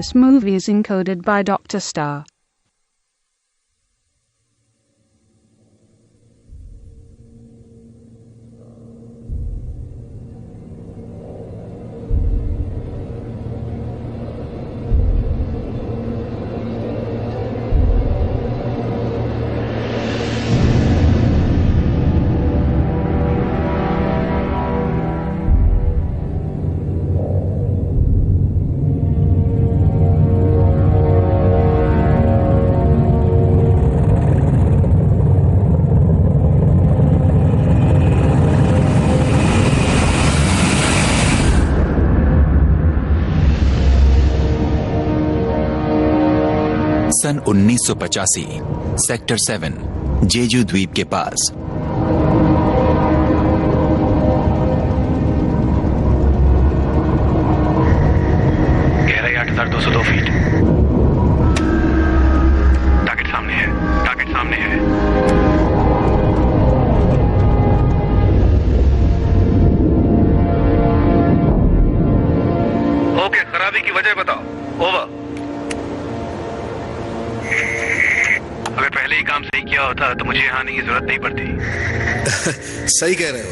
This movie is encoded by Dr. Star. सन 1985 sector 7 Jeju द्वीप के पास गहराई 8202 फीट। टारगेट सामने है, टारगेट सामने है। ओके, खराबी की वजह बताओ। ओवर। अगर पहले ही काम सही किया होता तो मुझे यहाँ आने की जरूरत नहीं पड़ती। सही कह रहे हो,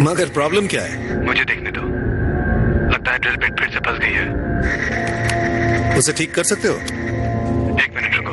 मगर प्रॉब्लम क्या है? मुझे देखने दो। लगता है ड्रिल बिट फिर से फंस गई है। उसे ठीक कर सकते हो? 1 मिनट रुको।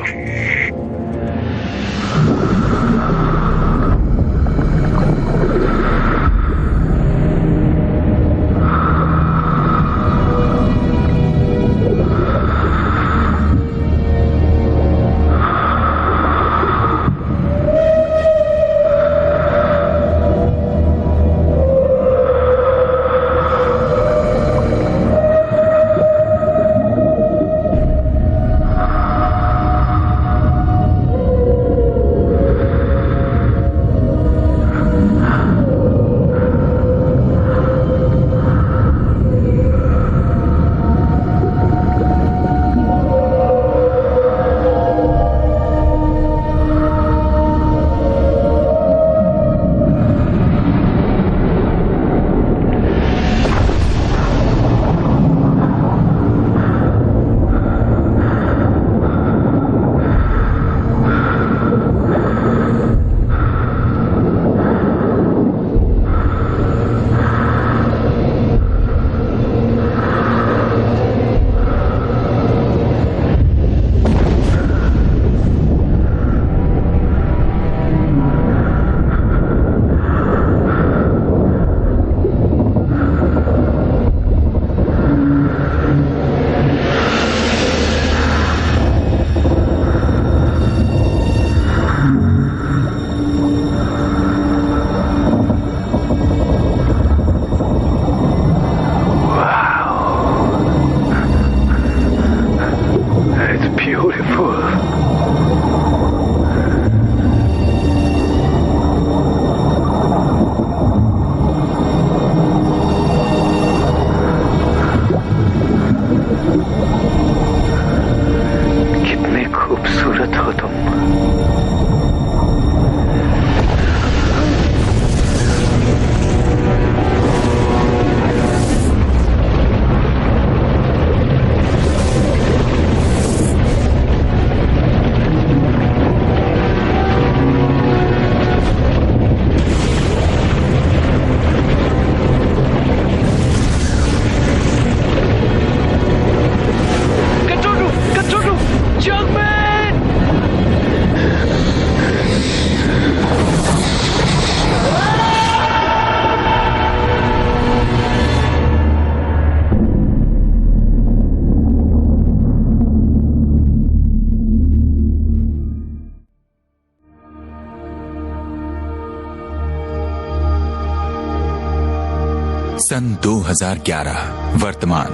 सन 2011 वर्तमान।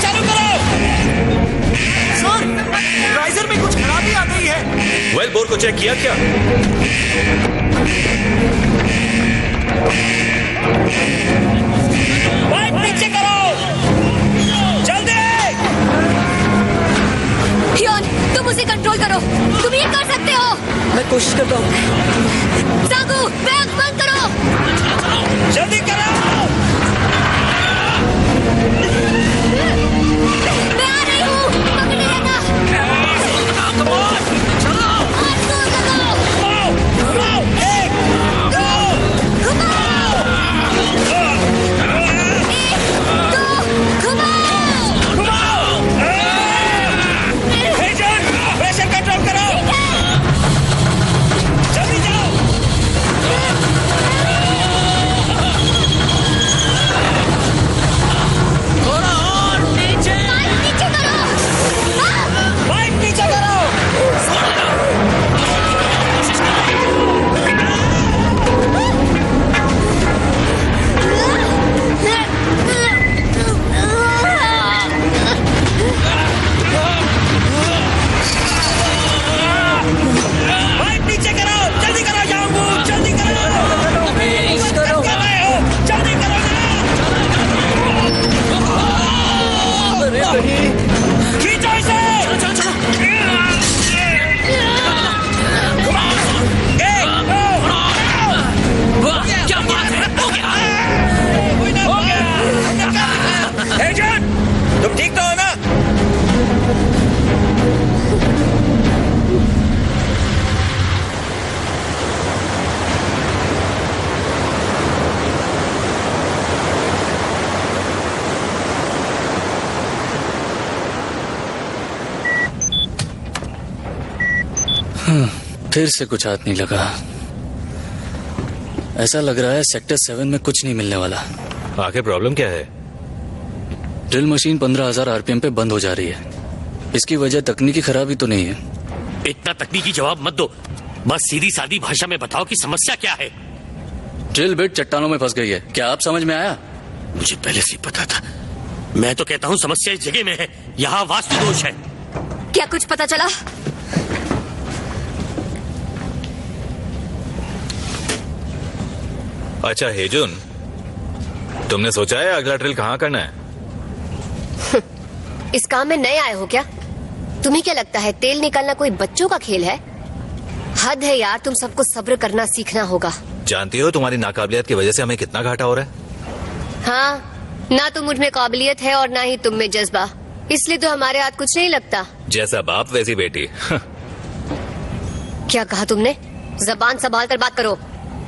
चालू करो। किया क्या? बाइक पीछे करो, जल्दी! हियोन, तुम उसे कंट्रोल करो। तुम ये कर सकते हो। मैं कोशिश करता हूँ। सागू, बैग बंद करो। जल्दी करो। मैं आ रही हूँ। पकड़े रहना। और दूर लगाओ। घुमाओ, 1, 2, घुमाओ। 1, 2, घुमाओ। घुमाओ। एजेंट, प्रेशर कंट्रोल करो। जल्दी जाओ। बाइक नीचे करो। बाइक पीछे करो। बाइक पीछे करो, जल्दी करो, जाऊंगा, जल्दी करो। क्या रहे हो? जल्दी करो ना। खींचो इसे। एजेंट, तुम ठीक तो हो ना? फिर से कुछ हाथ नहीं लगा। ऐसा लग रहा है सेक्टर 7 में कुछ नहीं मिलने वाला। आखिर प्रॉब्लम क्या है? ड्रिल मशीन 15,000 आरपीएम पे बंद हो जा रही है। इसकी वजह तकनीकी खराबी तो नहीं है? इतना तकनीकी जवाब मत दो, बस सीधी सादी भाषा में बताओ कि समस्या क्या है। ड्रिल बिट चट्टानों में फंस गई है। क्या आप समझ में आया? मुझे पहले से ही पता था। मैं तो कहता हूँ समस्या इस जगह में है, यहाँ वास्तु दोष है। क्या कुछ पता चला? अच्छा हेजुन, तुमने सोचा है अगला ड्रिल कहाँ करना है? इस काम में नए आए हो क्या? तुम्हें क्या लगता है तेल निकालना कोई बच्चों का खेल है? हद है यार, तुम सबको सब्र करना सीखना होगा। जानती हो तुम्हारी नाकाबिलियत की वजह से हमें कितना घाटा हो रहा है? हाँ, ना तो मुझ में काबिलियत है और ना ही तुम में जज्बा, इसलिए तो हमारे हाथ कुछ नहीं लगता। जैसा बाप वैसी बेटी। क्या कहा तुमने? जबान संभाल कर बात करो।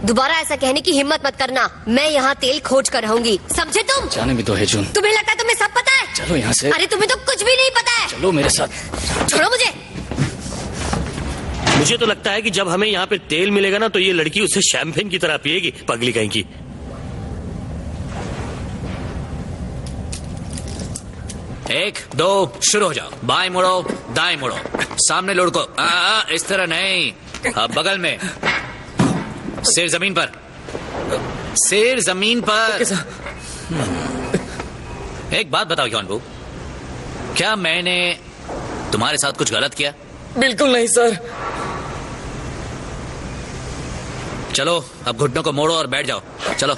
दोबारा ऐसा कहने की हिम्मत मत करना। मैं यहाँ तेल खोज कर रहूंगी, समझे तुम? जाने भी तो है जून। तुम्हें लगता है तुम्हें सब पता है? चलो यहाँ से। अरे तुम्हें तो कुछ भी नहीं पता है। चलो मेरे साथ। छोड़ो मुझे। मुझे तो लगता है कि जब हमें यहाँ पे तेल मिलेगा ना, तो ये लड़की उसे शैंपेन की तरह पिएगी, पगली कहीं की। 1, 2 शुरू हो जाओ। बाएं मुड़ो, दाएं मुड़ो, सामने लुढ़को। इस तरह नहीं, अब बगल में। सिर जमीन पर, सिर जमीन पर। एक बात बताओ योनबू, क्या मैंने तुम्हारे साथ कुछ गलत किया? बिल्कुल नहीं सर। चलो अब घुटनों को मोड़ो और बैठ जाओ। चलो।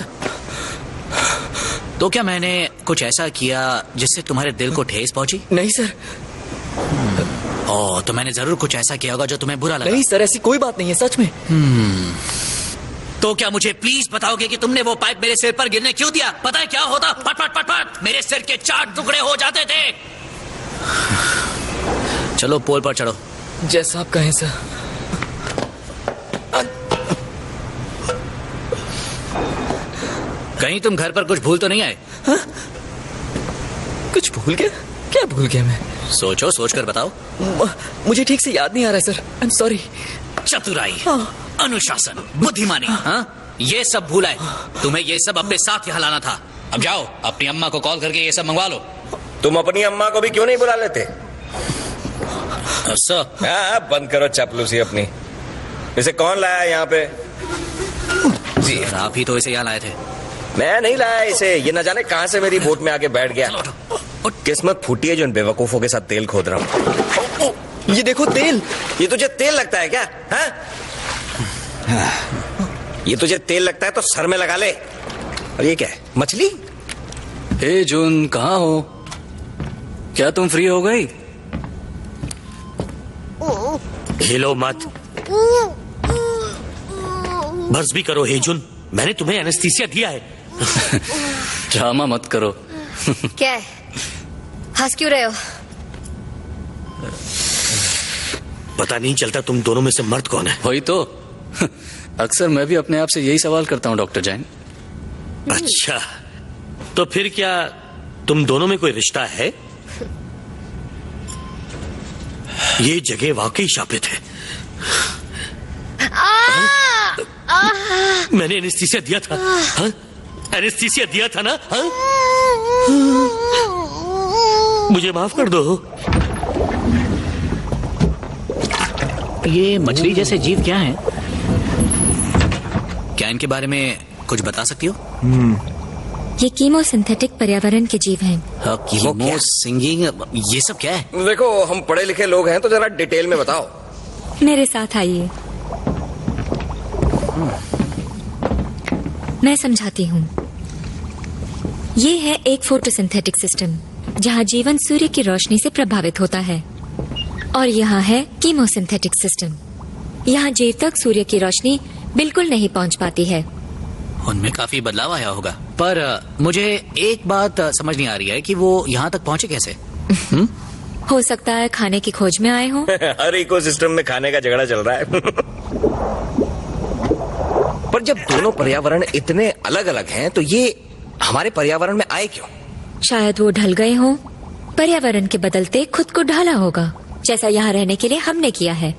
तो क्या मैंने कुछ ऐसा किया जिससे तुम्हारे दिल को ठेस पहुंची? नहीं सर। तो मैंने जरूर कुछ ऐसा किया होगा जो तुम्हें बुरा लगा। नहीं सर, ऐसी कोई बात नहीं है, सच में। तो क्या मुझे प्लीज बताओगे कि तुमने वो पाइप मेरे सिर पर गिरने क्यों दिया? पता है क्या होता? पट पट पट पट मेरे सिर के 4 टुकड़े हो जाते थे। चलो पोल पर चढ़ो। जैसा आप कहें सर। कहीं तुम घर पर कुछ भूल तो नहीं आए? हा? कुछ भूल गया? क्या भूल गया मैं? सोचो, सोच कर बताओ। मुझे ठीक से याद नहीं आ रहा है सर। I am sorry. चतुराई, हाँ। अनुशासन, बुद्धिमानी, हाँ? ये सब भूला है। तुम्हें ये सब अपने साथ यहाँ लाना था। अब जाओ अपनी अम्मा को कॉल करके ये सब मंगवा लो। तुम अपनी अम्मा को भी क्यों नहीं बुला लेते? सर, बंद करो चापलूसी अपनी। इसे कौन लाया यहाँ पे? जी आप ही तो इसे यहाँ लाए थे। मैं नहीं लाया इसे, ये न जाने कहां से मेरी बोट में आके बैठ गया। किस्मत फूटी है जो इन बेवकूफों के साथ तेल खोद रहा हूँ। ये देखो तेल। ये तुझे तेल लगता है क्या? हाँ? ये तुझे तेल लगता है तो सर में लगा ले। और ये क्या है, मछली? हे जून, कहाँ हो? क्या तुम फ्री हो गई? हिलो मत, बस भी करो हेजुन, मैंने तुम्हें एनेस्थीसिया दिया है। ड्रामा मत करो। क्या है, हंस क्यों रहे हो? पता नहीं चलता तुम दोनों में से मर्द कौन है। वही तो। अक्सर मैं भी अपने आप से यही सवाल करता हूँ डॉक्टर जैन। अच्छा, तो फिर क्या तुम दोनों में कोई रिश्ता है? ये जगह वाकई शापित है। मैंने एनेस्थीसिया दिया था। हाँ? एनेस्थीसिया दिया था ना? हाँ? मुझे माफ कर दो। ये मछली जैसे जीव क्या हैं? क्या इनके बारे में कुछ बता सकती हो? ये कीमोसिंथेटिक पर्यावरण के जीव हैं। कीमो सिंगिंग, ये सब क्या है? देखो, हम पढ़े लिखे लोग हैं तो जरा डिटेल में बताओ। मेरे साथ आइए, मैं समझाती हूँ। ये है एक फोटोसिंथेटिक सिस्टम जहाँ जीवन सूर्य की रोशनी से प्रभावित होता है, और यहाँ है कीमोसिंथेटिक सिस्टम। यहाँ जीव तक सूर्य की रोशनी बिल्कुल नहीं पहुँच पाती है। उनमें काफी बदलाव आया होगा, पर मुझे एक बात समझ नहीं आ रही है कि वो यहाँ तक पहुँचे कैसे? हो सकता है खाने की खोज में आए हों। हर इकोसिस्टम में खाने का झगड़ा चल रहा है। पर जब दोनों पर्यावरण इतने अलग अलग हैं तो ये हमारे पर्यावरण में आए क्यों? शायद वो ढल गए हों। पर्यावरण के बदलते खुद को ढाला होगा, जैसा यहाँ रहने के लिए हमने किया है।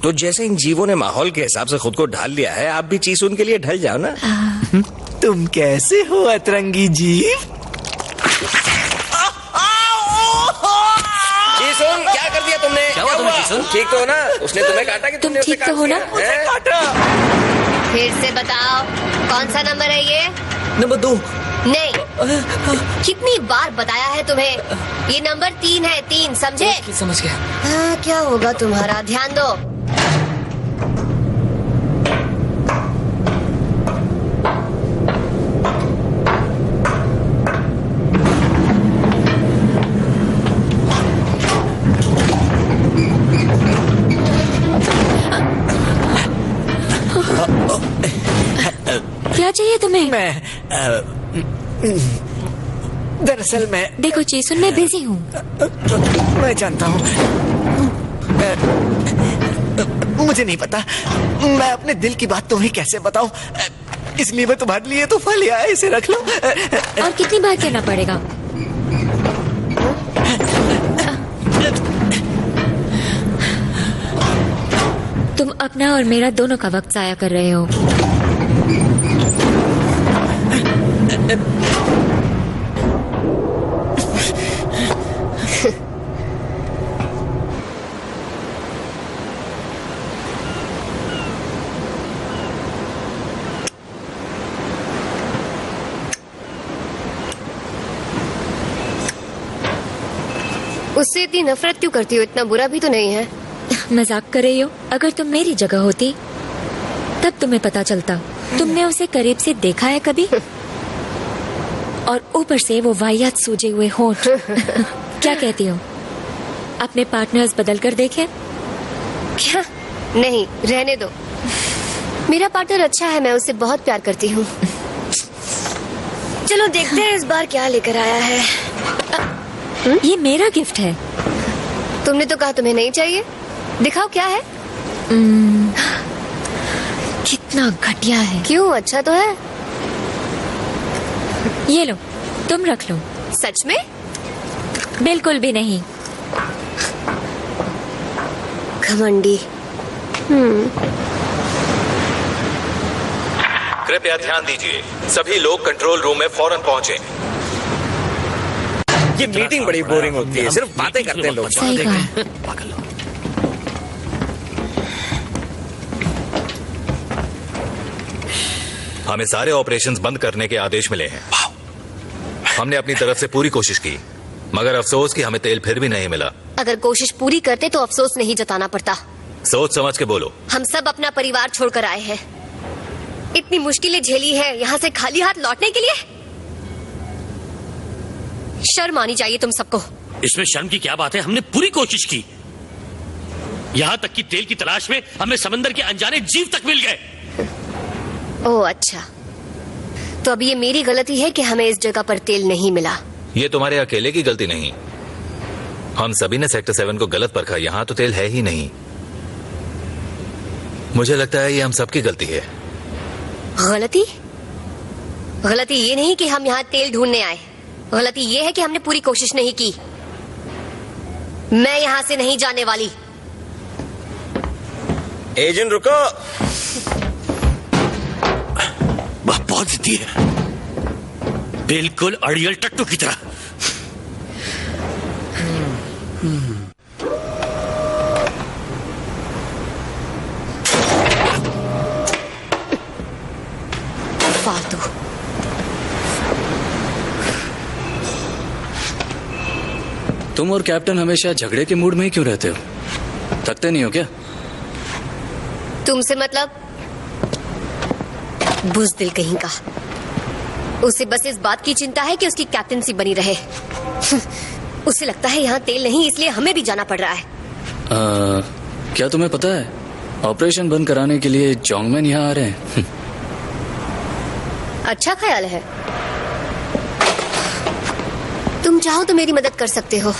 तो जैसे इन जीवों ने माहौल के हिसाब से खुद को ढाल लिया है, आप भी चीसुन के लिए ढल जाओ ना। तुम कैसे हो अतरंगी जीव? चीसुन, क्या कर दिया तुमने? क्या हुआ तुम्हें चीसुन? ठीक तो हो ना? उसने तुम्हें काटा कि तुम तुमने उसे ठीक तो हो ना? काटा? फिर से बताओ, कौन सा नंबर है ये? नंबर 2। नहीं, कितनी बार बताया है तुम्हें? ये नंबर 3 है, 3, समझे? समझ गया। हाँ, क्या होगा तुम्हारा, ध्यान दो। क्या चाहिए तुम्हें? दरअसल मैं देखो चीसुन, मैं बिजी हूँ। मैं जानता हूँ। मुझे नहीं पता मैं अपने दिल की बात तुम्हें कैसे बताऊं, इसलिए मैं तुम्हारे लिए तोहफा ले आया, इसे रख लो। और कितनी बार कहना पड़ेगा? तुम अपना और मेरा दोनों का वक्त जाया कर रहे हो। उससे इतनी नफरत क्यों करती हो? इतना बुरा भी तो नहीं है। मजाक कर रही हो? अगर तुम मेरी जगह होती तब तुम्हें पता चलता। तुमने उसे करीब से देखा है कभी? और ऊपर से वो वाहियात सूजे हुए होंठ। क्या कहती हो, अपने पार्टनर्स बदल कर देखें? क्या? नहीं, रहने दो। मेरा पार्टनर अच्छा है, मैं उससे बहुत प्यार करती हूँ। चलो देखते हैं इस बार क्या लेकर आया है। ये मेरा गिफ्ट है। तुमने तो कहा तुम्हें नहीं चाहिए। दिखाओ क्या है। कितना घटिया है। क्यों, अच्छा तो है। ये लो, तुम रख लो। सच में? बिल्कुल भी नहीं। घमंडी। कृपया ध्यान दीजिए, सभी लोग कंट्रोल रूम में फौरन पहुंचे। ये मीटिंग बड़ी बोरिंग होती है, सिर्फ बातें करते हैं लोग। सही कहा। हमें सारे ऑपरेशंस बंद करने के आदेश मिले हैं। हमने अपनी तरफ से पूरी कोशिश की, मगर अफसोस कि हमें तेल फिर भी नहीं मिला। अगर कोशिश पूरी करते तो अफसोस नहीं जताना पड़ता। सोच समझ के बोलो। हम सब अपना परिवार छोड़कर आए हैं, इतनी मुश्किलें झेली है, यहाँ से खाली हाथ लौटने के लिए? शर्म आनी चाहिए तुम सबको। इसमें शर्म की क्या बात है? हमने पूरी कोशिश की, यहाँ तक कि तेल की तलाश में हमें समंदर के अनजाने जीव तक मिल गए। ओह अच्छा, तो अब ये मेरी गलती है कि हमें इस जगह पर तेल नहीं मिला। ये तुम्हारे अकेले की गलती नहीं, हम सभी ने सेक्टर 7 को गलत परखा। यहाँ तो तेल है ही नहीं। मुझे लगता है ये हम सबकी गलती है। गलती? गलती ये नहीं कि हम यहाँ तेल ढूंढने आए, गलती ये है कि हमने पूरी कोशिश नहीं की। मैं यहाँ से नहीं जाने वाली। एजेंट रुको। वह बहुत जिद्दी है, बिल्कुल अड़ियल टट्टू की तरह। फालतू। तुम और कैप्टन हमेशा झगड़े के मूड में ही क्यों रहते हो? थकते नहीं हो क्या? तुमसे मतलब? बुज़दिल कहीं का। उसे बस इस बात की चिंता है कि उसकी कैप्टनसी बनी रहे। उसे लगता है यहाँ तेल नहीं, इसलिए हमें भी जाना पड़ रहा है। क्या तुम्हें पता है ऑपरेशन बंद कराने के लिए जोंगमैन यहाँ आ रहे हैं? अच्छा ख्याल है। तुम चाहो तो मेरी मदद कर सकते हो।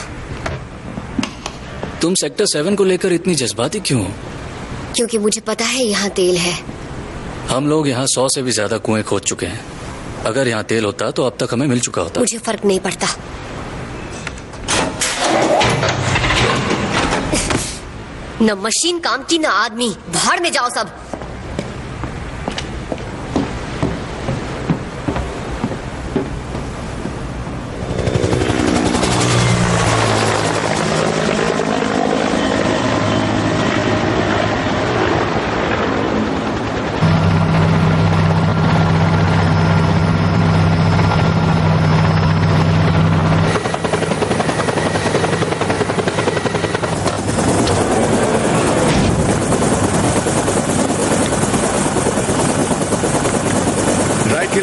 तुम सेक्टर 7 को लेकर इतनी जज्बाती क्यों हो? क्योंकि मुझे पता है यहाँ तेल है। हम लोग यहाँ 100 से भी ज्यादा कुएं खोद चुके हैं। अगर यहाँ तेल होता तो अब तक हमें मिल चुका होता। मुझे फर्क नहीं पड़ता। न मशीन काम की, न आदमी। भाड़ में जाओ सब।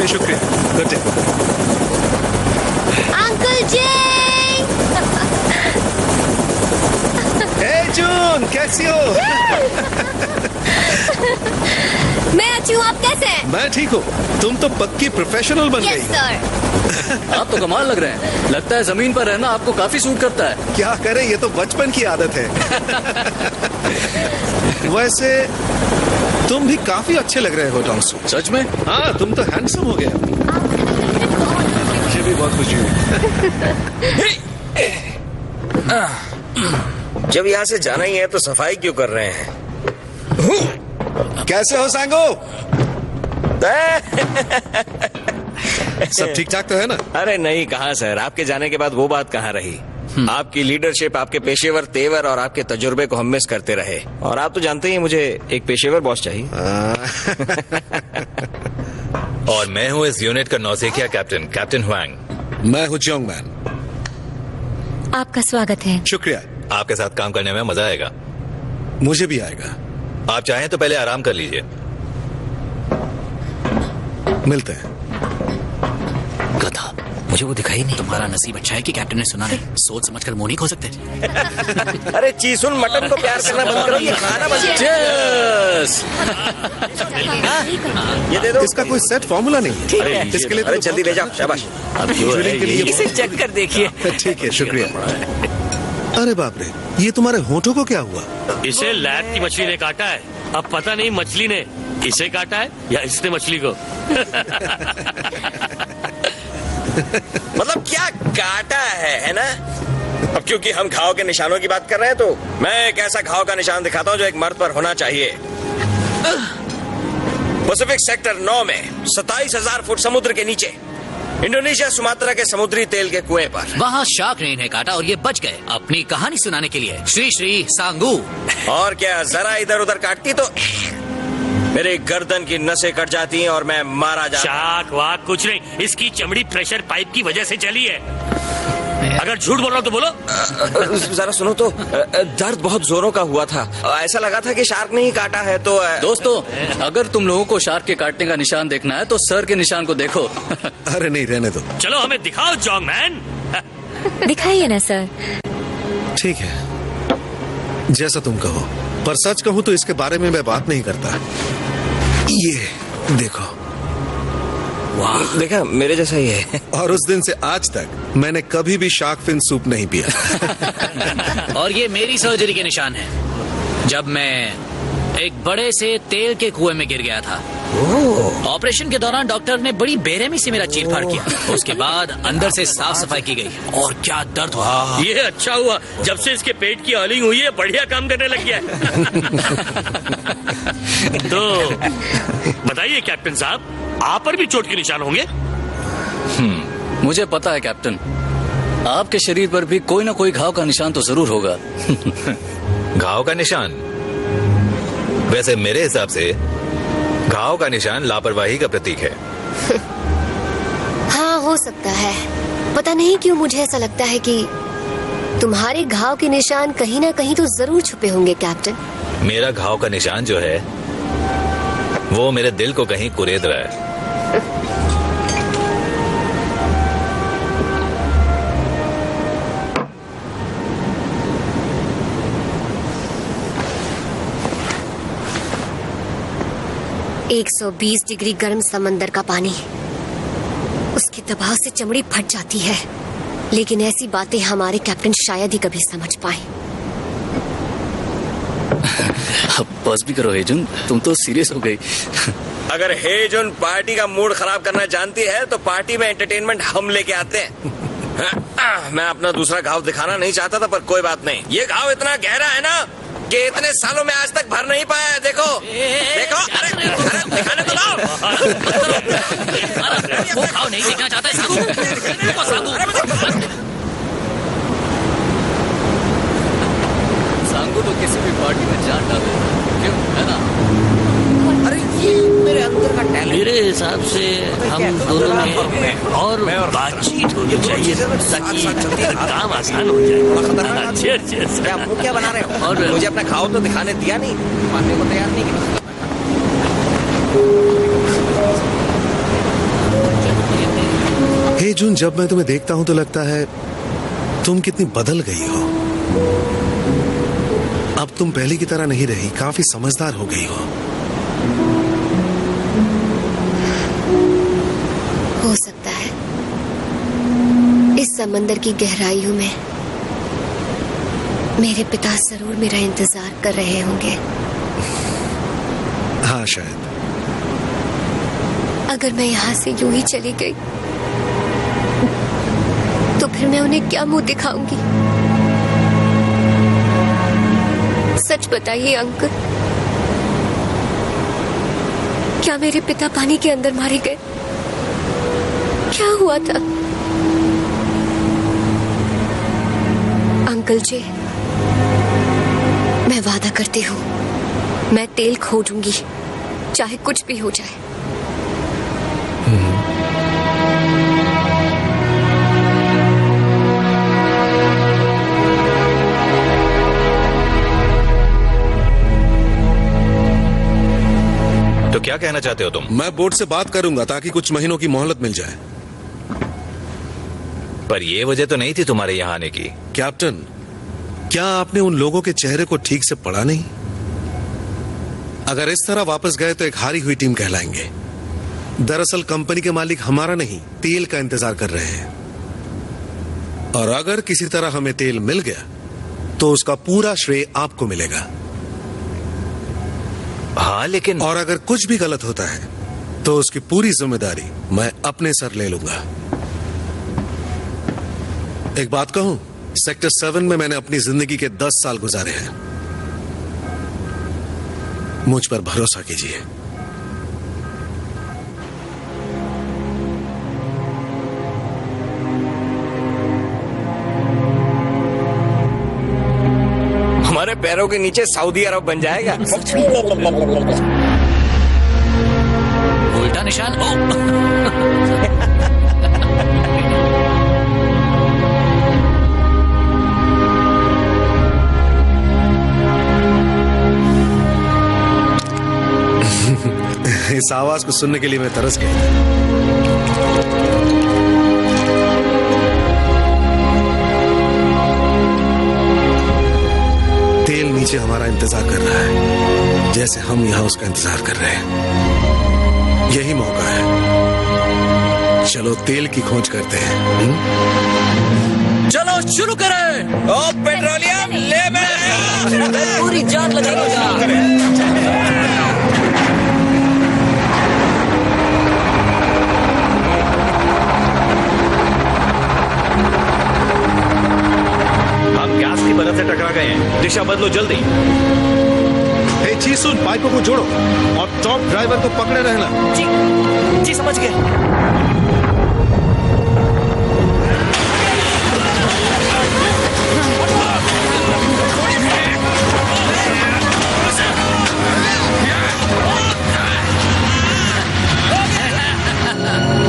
शुक्रिया। गुड डे अंकल जी। हे जून, कैसी हो? मैं अच्छी हूँ, आप कैसे हैं? मैं ठीक हूँ। तुम तो पक्की प्रोफेशनल बन गई। Yes sir. आप तो कमाल लग रहे हैं। लगता है जमीन पर रहना आपको काफी सूट करता है। क्या करें, ये तो बचपन की आदत है। वैसे तुम भी काफी अच्छे लग रहे हो टॉन्गसू। सच में? हाँ, तुम तो हैंडसम हो गया। मुझे भी बहुत खुशी हुई। जब यहाँ से जाना ही है तो सफाई क्यों कर रहे हैं? कैसे हो सांगो? सब ठीक ठाक तो है ना? अरे नहीं, कहाँ सर। आपके जाने के बाद वो बात कहाँ रही। आपकी लीडरशिप, आपके पेशेवर तेवर और आपके तजुर्बे को हम मिस करते रहे। और आप तो जानते ही मुझे एक पेशेवर बॉस चाहिए। और मैं हूँ इस यूनिट का नौसेखिया कैप्टन, कैप्टन हुआंग। मैं हूँ जोंगमैन। आपका स्वागत है। शुक्रिया। आपके साथ काम करने में मजा आएगा। मुझे भी आएगा। आप चाहें तो पहले आराम कर लीजिए। मिलते हैं। गधा, मुझे वो दिखाई नहीं। तुम्हारा नसीब अच्छा है कि कैप्टन ने सुना नहीं। सोच समझकर मुंह नहीं खो सकते। अरे चीसुन, मटन को प्यार करना बंद करो, ये खाना बंद करो। ये दे दो। इसका कोई सेट फॉर्मूला नहीं। ठीक है, इसके लिए अरे जल्दी ले जाओ। शाबाश। के लिए इसे चेक कर देखिए। ठीक है, शुक्रिया। अरे बाप रे, ये तुम्हारे होठों को क्या हुआ? इसे लैब की मछली ने काटा है। अब पता नहीं मछली ने इसे काटा है या इसने मछली को। मतलब क्या काटा है ना? अब क्योंकि हम घाव के निशानों की बात कर रहे हैं तो मैं एक ऐसा घाव का निशान दिखाता हूं जो एक मर्द पर होना चाहिए। पैसिफिक सेक्टर 9 में 27,000 फुट समुद्र के नीचे इंडोनेशिया सुमात्रा के समुद्री तेल के कुएं पर। वहाँ शार्क ने इन्हें काटा और ये बच गए अपनी कहानी सुनाने के लिए। श्री श्री सांगू। और क्या, जरा इधर उधर काटती तो मेरी गर्दन की नसें कट जाती हैं और मैं मारा जाता। शाक वाक कुछ नहीं, इसकी चमड़ी प्रेशर पाइप की वजह से चली है। अगर झूठ बोल रहा हो तो बोलो। जरा सुनो तो, दर्द बहुत जोरों का हुआ था। ऐसा लगा था कि शार्क ने ही काटा है। तो दोस्तों, अगर तुम लोगों को शार्क के काटने का निशान देखना है तो सर के निशान को देखो। अरे नहीं, रहने दो। चलो हमें दिखाओ जॉन्ग मैन। दिखाइए ना सर। ठीक है, जैसा तुम कहो, पर सच कहूं तो इसके बारे में मैं बात नहीं करता। ये देखो, वाह, देखा मेरे जैसा ही है। और उस दिन से आज तक मैंने कभी भी शार्क फिन सूप नहीं पिया। और ये मेरी सर्जरी के निशान है, जब मैं एक बड़े से तेल के कुएं में गिर गया था। ऑपरेशन के दौरान डॉक्टर ने बड़ी बेरहमी से मेरा चीर फाड़ किया। उसके बाद अंदर से साफ सफाई की गई और क्या दर्द हुआ। ये अच्छा हुआ, जब से इसके पेट की ऑयलिंग हुई है बढ़िया काम करने लग गया है। तो बताइए कैप्टन साहब, आप पर भी चोट के निशान होंगे? मुझे पता है कैप्टन, आपके शरीर पर भी कोई ना कोई घाव का निशान तो जरूर होगा। घाव का निशान? वैसे मेरे हिसाब से घाव का निशान लापरवाही का प्रतीक है। हाँ, हो सकता है। पता नहीं क्यों मुझे ऐसा लगता है कि तुम्हारे घाव के निशान कहीं ना कहीं तो जरूर छुपे होंगे कैप्टन। मेरा घाव का निशान जो है वो मेरे दिल को कहीं कुरेद रहा है। एक 120 डिग्री गर्म समंदर का पानी, उसके दबाव से चमड़ी फट जाती है। लेकिन ऐसी बातें हमारे कैप्टन शायद ही कभी समझ पाए। बस भी करो हेजुन, तुम तो सीरियस हो गई। अगर हेजुन पार्टी का मूड खराब करना जानती है तो पार्टी में एंटरटेनमेंट हम लेके आते हैं। मैं अपना दूसरा घाव दिखाना नहीं चाहता था, पर कोई बात नहीं। ये घाव इतना गहरा है ना कि इतने सालों में आज तक भर नहीं पाया है। देखो देखो, अरे दिखाने तो लाओ। वो घाव नहीं देखना चाहता है साबू। सांगू तो किसी भी पार्टी में जान डाले, क्यों, है ना? अरे ये मेरे अंदर का टैलेंट। मेरे हिसाब से हम दोनों में और बातचीत होनी चाहिए ताकि काम आसान हो जाए। क्या मुंह क्या बना रहे हो? और मुझे अपना घाव तो दिखाने दिया नहीं, मानने को तैयार नहीं किया। हे जून, जब मैं तुम्हें देखता हूं तो लगता है तुम कितनी बदल गई हो। अब तुम पहले की तरह नहीं रही, काफी समझदार हो गई हो। हो सकता है इस समंदर की गहराइयों में मेरे पिता जरूर मेरा इंतजार कर रहे होंगे। हाँ, शायद। अगर मैं यहाँ से यूं ही चली गई तो फिर मैं उन्हें क्या मुंह दिखाऊंगी? सच बताइए अंकल, क्या मेरे पिता पानी के अंदर मारे गए? क्या हुआ था? अंकल जी, मैं वादा करती हूँ मैं तेल खोजूंगी, चाहे कुछ भी हो जाए। तो क्या कहना चाहते हो तुम? मैं बोर्ड से बात करूंगा ताकि कुछ महीनों की मोहलत मिल जाए। पर ये वजह तो नहीं थी तुम्हारे यहाँ आने की। कैप्टन, क्या आपने उन लोगों के चेहरे को ठीक से पढ़ा नहीं? अगर इस तरह वापस गए तो एक हारी हुई टीम कहलाएंगे। दरअसल कंपनी के मालिक हमारा नहीं, तेल का इंतजार कर रहे हैं। और अगर किसी तरह हमें तेल मिल गया तो उसका पूरा श्रेय आपको मिलेगा। हाँ, लेकिन और अगर कुछ भी गलत होता है तो उसकी पूरी जिम्मेदारी मैं अपने सर ले लूंगा। एक बात कहूं, सेक्टर 7 में मैंने अपनी जिंदगी के 10 साल गुजारे हैं। मुझ पर भरोसा कीजिए। हमारे पैरों के नीचे सऊदी अरब बन जाएगा। उल्टा निशान। इस आवाज को सुनने के लिए मैं तरस गया था। तेल नीचे हमारा इंतजार कर रहा है, जैसे हम यहां उसका इंतजार कर रहे हैं। यही मौका है, चलो तेल की खोज करते हैं। चलो शुरू करें। ओ पेट्रोलियम ले मैं पूरी जान लगाऊंगा। हम गैस की मदद से टकरा गए हैं, दिशा बदलो जल्दी। हे चीसुन, बाइकों को जोड़ो और टॉप ड्राइवर को पकड़े रहना। जी समझ गए।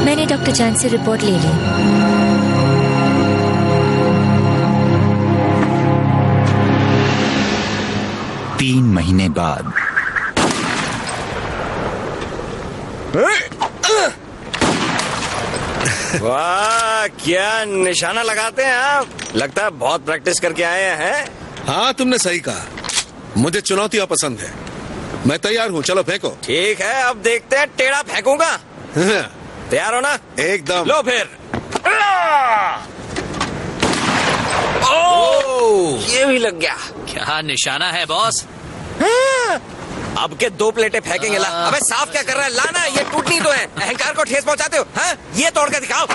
मैंने डॉक्टर जान से रिपोर्ट ले ली। तीन महीने बाद। वाह, क्या निशाना लगाते हैं आप। लगता है बहुत प्रैक्टिस करके आए हैं। हाँ, तुमने सही कहा। मुझे चुनौतियां पसंद है। मैं तैयार हूँ, चलो फेंको। ठीक है, अब देखते हैं टेढ़ा फेंकूंगा। तैयार हो ना? एकदम। लो फिर। ओ, ये भी लग गया। क्या निशाना है बॉस? अब के 2 प्लेटें फेंकेंगे। ला, अबे साफ क्या कर रहा है? लाना, ये टूटनी तो है। अहंकार को ठेस पहुंचाते हो। हाँ? ये तोड़ के दिखाओ।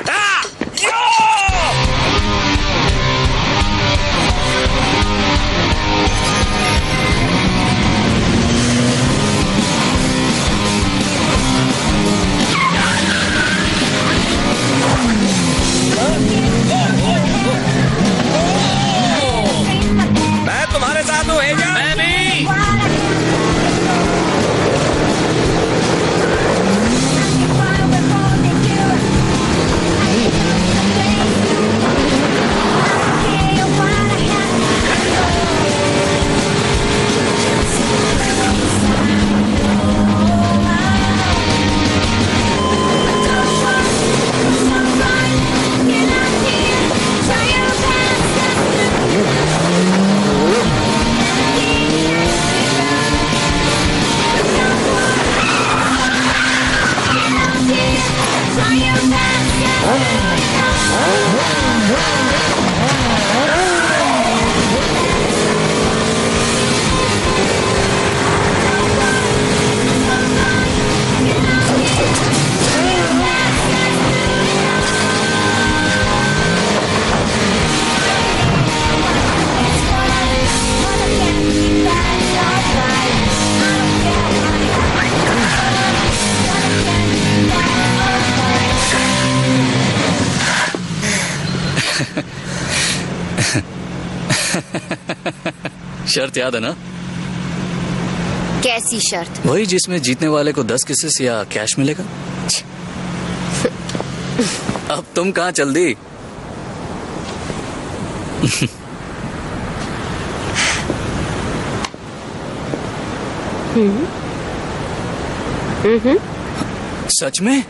मैं तुम्हारे साथ हूँ। मैं भी। शर्त याद है ना? कैसी शर्त? वही जिसमें जीतने वाले को 10 किसेस या कैश मिलेगा। अब तुम कहाँ चल दी? सच में?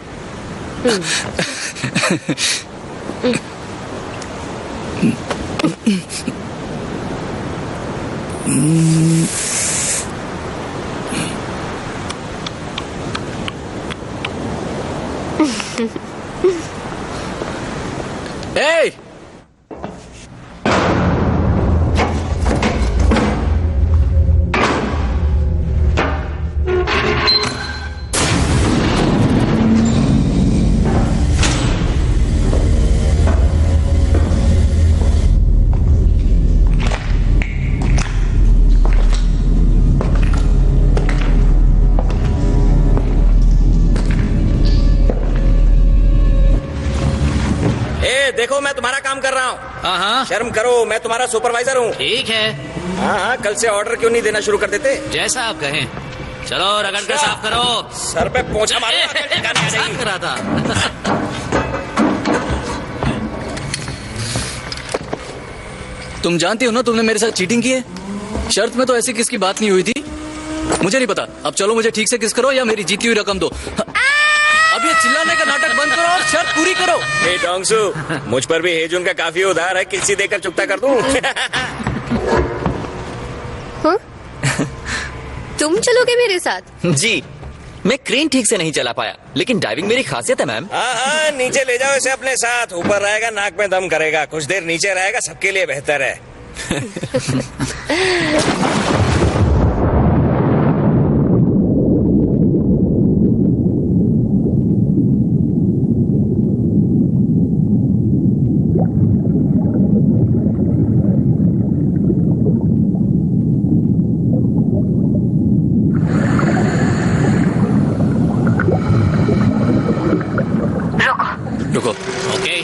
Hey! देखो, मैं तुम्हारा काम कर रहा हूँ। हाँ, शर्म करो, मैं तुम्हारा सुपरवाइजर हूँ। ठीक है। हाँ, कल से ऑर्डर क्यों नहीं देना शुरू कर देते? जैसा आप कहें। चलो रगड़ कर साफ करो। सर पे पोंछा मारो। साफ करा था। तुम जानती हो ना तुमने मेरे साथ चीटिंग की है। शर्त में तो ऐसी किसकी बात नहीं हुई थी। मुझे नहीं पता। अब चलो मुझे ठीक से किस करो या मेरी जीती हुई रकम दो। अब ये चिल्लाने का नाटक बंद करो और शर्त पूरी करो। हे डोंगसू, मुझ पर भी हेजुन का काफी उधार है, किसी देकर चुकता कर दूं। तुम चलोगे मेरे साथ? जी, मैं क्रेन ठीक से नहीं चला पाया, लेकिन डाइविंग मेरी खासियत है मैम। हाँ, नीचे ले जाओ इसे अपने साथ। ऊपर रहेगा नाक में दम करेगा, कुछ देर नीचे रहेगा, सबके लिए बेहतर है। रुको। ओके,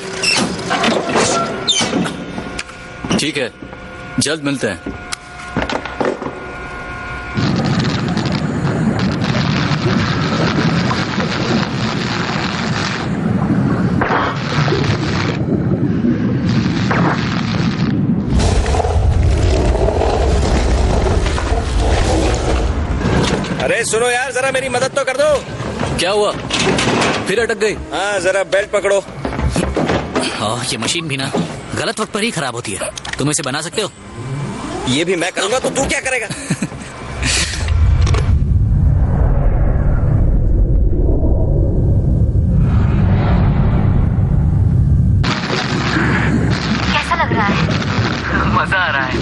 ठीक है, जल्द मिलते हैं। अरे सुनो यार, जरा मेरी मदद तो कर दो। क्या हुआ? फिर अटक गई? हाँ, जरा बेल्ट पकड़ो। ये मशीन भी ना गलत वक्त पर ही खराब होती है। तुम इसे बना सकते हो? ये भी मैं करूंगा तो तू क्या करेगा? कैसा लग रहा है? मजा आ रहा है।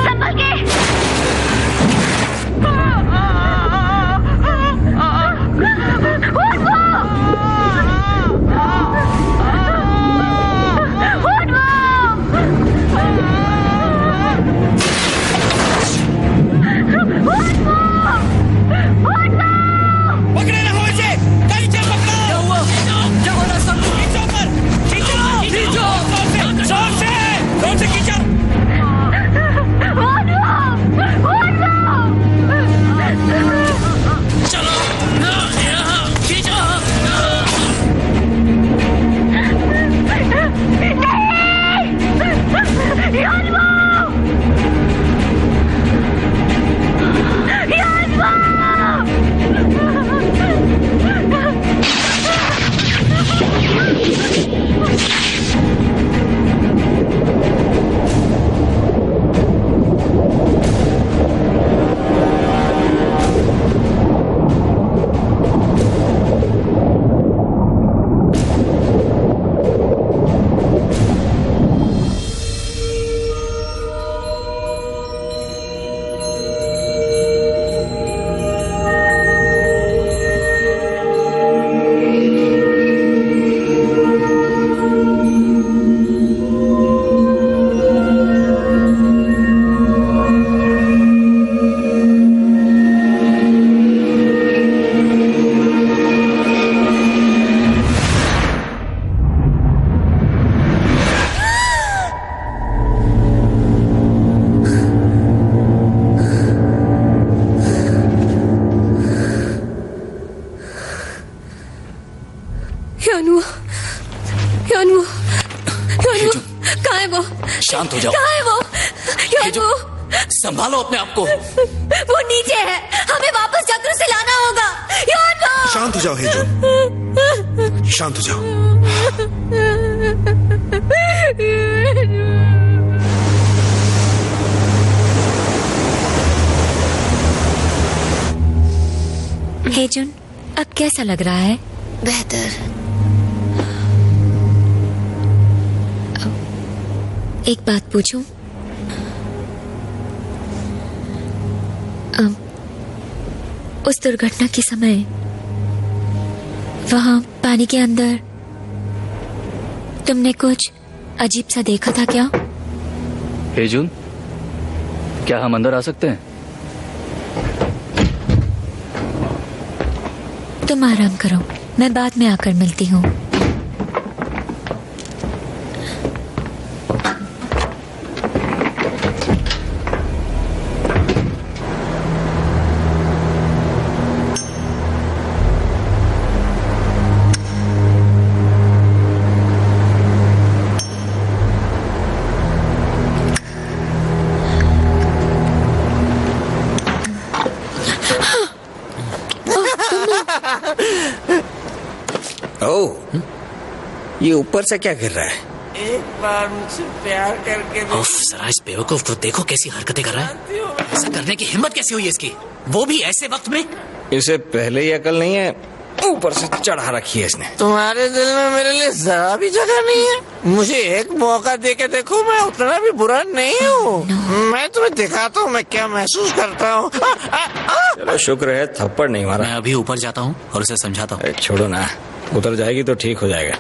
संभल के। पकड़े रहो इसे, कहीं से पकड़ो। क्या हुआ? क्या हो रहा सब? खींचो ऊपर, खींचो, जोर से खींचो। चलो, यहाँ खींचो। कहाँ है वो? शांत हो जाओ। कहाँ है वो? संभालो अपने आप को। वो नीचे है, हमें वापस जाकर उसे लाना होगा। शांत हो जाओ हेजुन, शांत हो जाओ। हेजुन, अब कैसा लग रहा है? बेहतर। एक बात पूछूं? उस दुर्घटना के समय वहां पानी के अंदर तुमने कुछ अजीब सा देखा था क्या? हेजुन, क्या हम अंदर आ सकते हैं? तुम आराम करो, मैं बाद में आकर मिलती हूँ। ये ऊपर से क्या गिर रहा है? एक बार मुझसे प्यार करके उफ, जरा इस बेवकूफ को देखो कैसी हरकतें कर रहा है। ऐसा करने की हिम्मत कैसी हुई इसकी, वो भी ऐसे वक्त में। इसे पहले ही अकल नहीं है, ऊपर से चढ़ा रखी है इसने। तुम्हारे दिल में मेरे लिए जरा भी जगह नहीं है। मुझे एक मौका दे के देखो, मैं उतना भी बुरा नहीं हूँ। मैं तुम्हें दिखाता हूँ मैं क्या महसूस करता हूँ। चलो शुक्र है थप्पड़ नहीं मारा। मैं अभी ऊपर जाता हूँ और उसे समझाता हूँ। छोड़ो ना, उतर जाएगी तो ठीक हो जाएगा।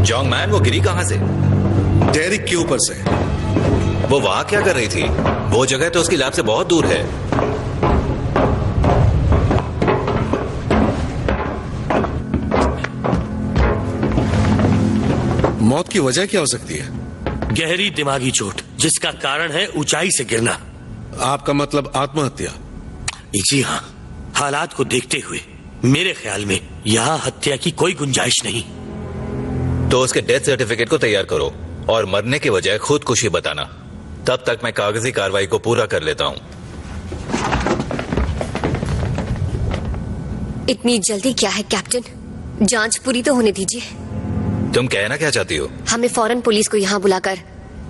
जॉन्ग मैन, वो गिरी कहां से? डेरिक के ऊपर से। वो वहां क्या कर रही थी? वो जगह तो उसकी लैब से बहुत दूर है। मौत की वजह क्या हो सकती है? गहरी दिमागी चोट, जिसका कारण है ऊंचाई से गिरना। आपका मतलब आत्महत्या? जी हाँ, हालात को देखते हुए मेरे ख्याल में यहाँ हत्या की कोई गुंजाइश नहीं। तो उसके डेथ सर्टिफिकेट को तैयार करो और मरने के बजाय खुदकुशी बताना। तब तक मैं कागजी कार्रवाई को पूरा कर लेता हूँ। इतनी जल्दी क्या है कैप्टन? जांच पूरी तो होने दीजिए। तुम कहना क्या चाहती हो? हमें फौरन पुलिस को यहाँ बुलाकर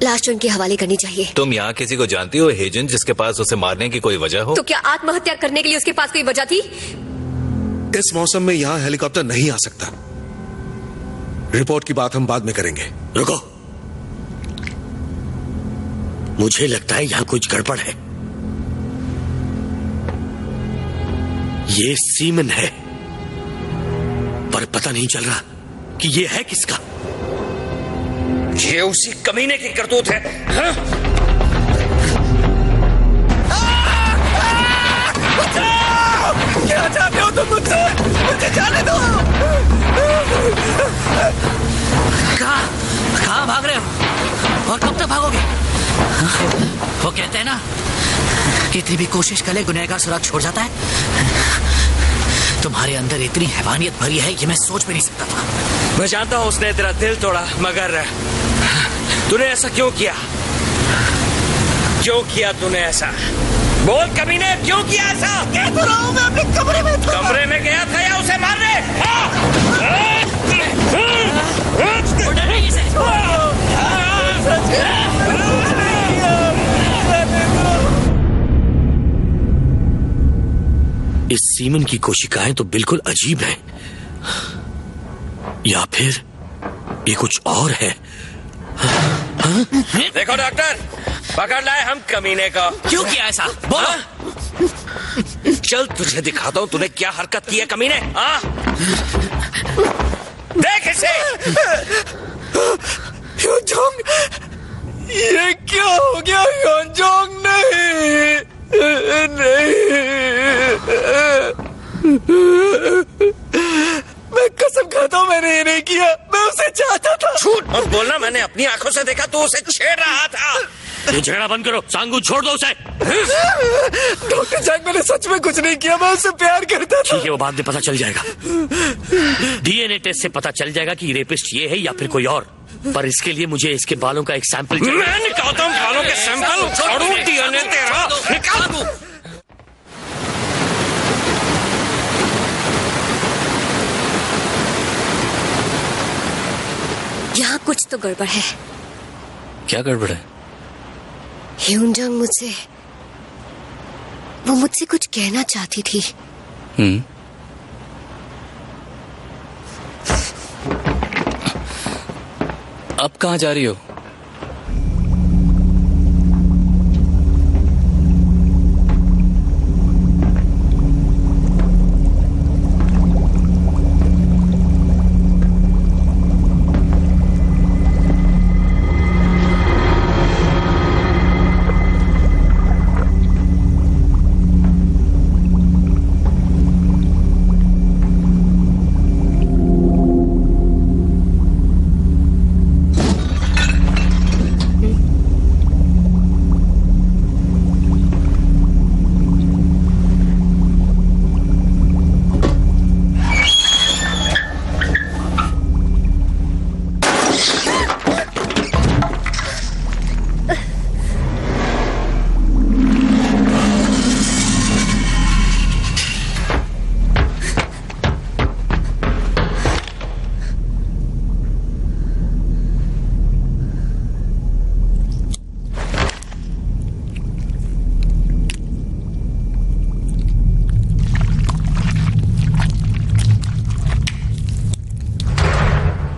लाश उनके हवाले करनी चाहिए। तुम यहाँ किसी को जानती हो हेजन जिसके पास उसे मारने की कोई वजह हो? तो क्या आत्महत्या करने के लिए उसके पास कोई वजह थी? इस मौसम में यहाँ हेलीकॉप्टर नहीं आ सकता। रिपोर्ट की बात हम बाद में करेंगे। रुको, मुझे लगता है यहाँ कुछ गड़बड़ है। ये सीमन है, पर पता नहीं चल रहा कि ये है किसका। ये उसी कमीने की करतूत है। हाँ? क्या चाहते हो तुम मुझसे? मुझे जाने दो। कहाँ भाग रहे हो और कब तक भागोगे? वो कहते हैं ना, कितनी भी कोशिश कर ले गुनहगार सुराग छोड़ जाता है। तुम्हारे अंदर इतनी हैवानियत भरी है कि मैं सोच भी नहीं सकता था। मैं जानता हूँ उसने तेरा दिल तोड़ा, मगर तूने ऐसा क्यों किया? क्यों किया तूने ऐसा? बोल कमीने, क्यों किया ऐसा? कह तो रहा हूँ मैं अपने कमरे में था। कमरे में गया था या उसे मारने? इस सीमन की कोशिकाएं तो बिल्कुल अजीब हैं, या फिर ये कुछ और है। देखो डॉक्टर, पकड़ लाए हम कमीने को। क्यों किया ऐसा? बोलो। चल तुझे दिखाता हूँ तूने क्या हरकत की है कमीने। देख इसे। योंजोंग, ये क्या हो गया? योंजोंग नहीं, मैं कसम खाता हूँ मैंने ये नहीं किया। मैं उसे चाहता था। झूठ मत बोलना, मैंने अपनी आंखों से देखा तू उसे छेड़ रहा था। ये झगड़ा बंद करो, सांगू छोड़ दो उसे। डॉक्टर जैक, मैंने सच में कुछ नहीं किया, मैं उससे प्यार करता था। ठीक है, वो बाद में पता चल जाएगा। डीएनए टेस्ट से पता चल जाएगा कि रेपिस्ट ये है या फिर कोई और। पर इसके लिए मुझे इसके बालों का एक सैंपल चाहिए। मैं निकालता हूँ बालों के सैंपल। छोड़ू डीएनए तेरा, निकाल। यहाँ कुछ तो गड़बड़ है। क्या गड़बड़ है? ह्यूनजंग मुझसे वो मुझसे कुछ कहना चाहती थी। अब कहाँ जा रही हो?